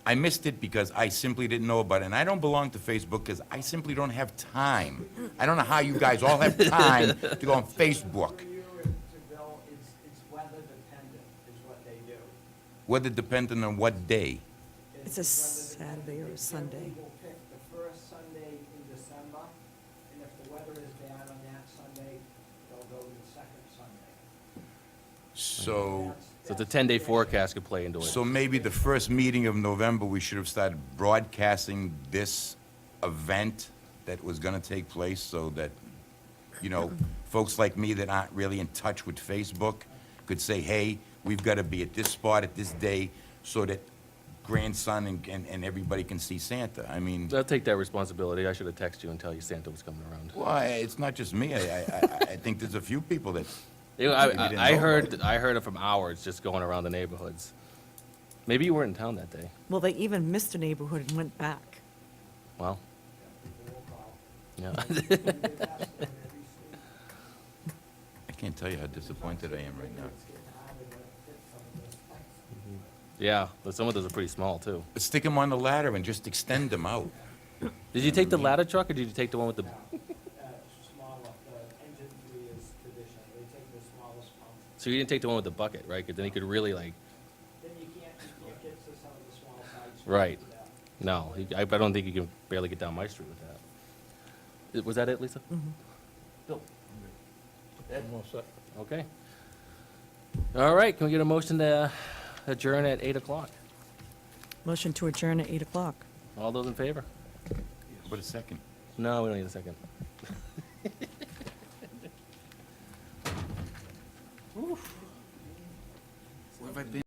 I missed it because I simply didn't know about it. And I don't belong to Facebook because I simply don't have time. I don't know how you guys all have time to go on Facebook. It's weather dependent is what they do. Weather dependent on what day? It's a Saturday or a Sunday. They will pick the first Sunday in December, and if the weather is bad on that Sunday, they'll go to the second Sunday. So, So it's a 10-day forecast could play into it. so maybe the first meeting of November, we should have started broadcasting this event that was gonna take place so that, you know, folks like me that aren't really in touch with Facebook could say, hey, we've gotta be at this spot at this day so that grandson and everybody can see Santa. I mean, I'll take that responsibility. I should have texted you and tell you Santa was coming around. well, it's not just me. I think there's a few people that, You know, Maybe you didn't I know heard, I heard it from hours just going around the neighborhoods. Maybe you weren't in town that day. Well, they even missed a neighborhood and went back. Well, yeah. I can't tell you how disappointed I am right now. Yeah, but some of those are pretty small too. Stick them on the ladder and just extend them out. Did you take the ladder truck or did you take the one with the, Smaller, the engine 3 is traditional, they take the smallest pump. so you didn't take the one with the bucket, right? Because then you could really like, Then you can't get to some of the small sides. Right. no, I don't think you can barely get down my street with that. Was that it, Lisa? Bill? I'm all set. Okay. All right, can we get a motion to adjourn at 8 o'clock? Motion to adjourn at 8 o'clock. All those in favor? But a second. No, we don't need a second. Where have I been?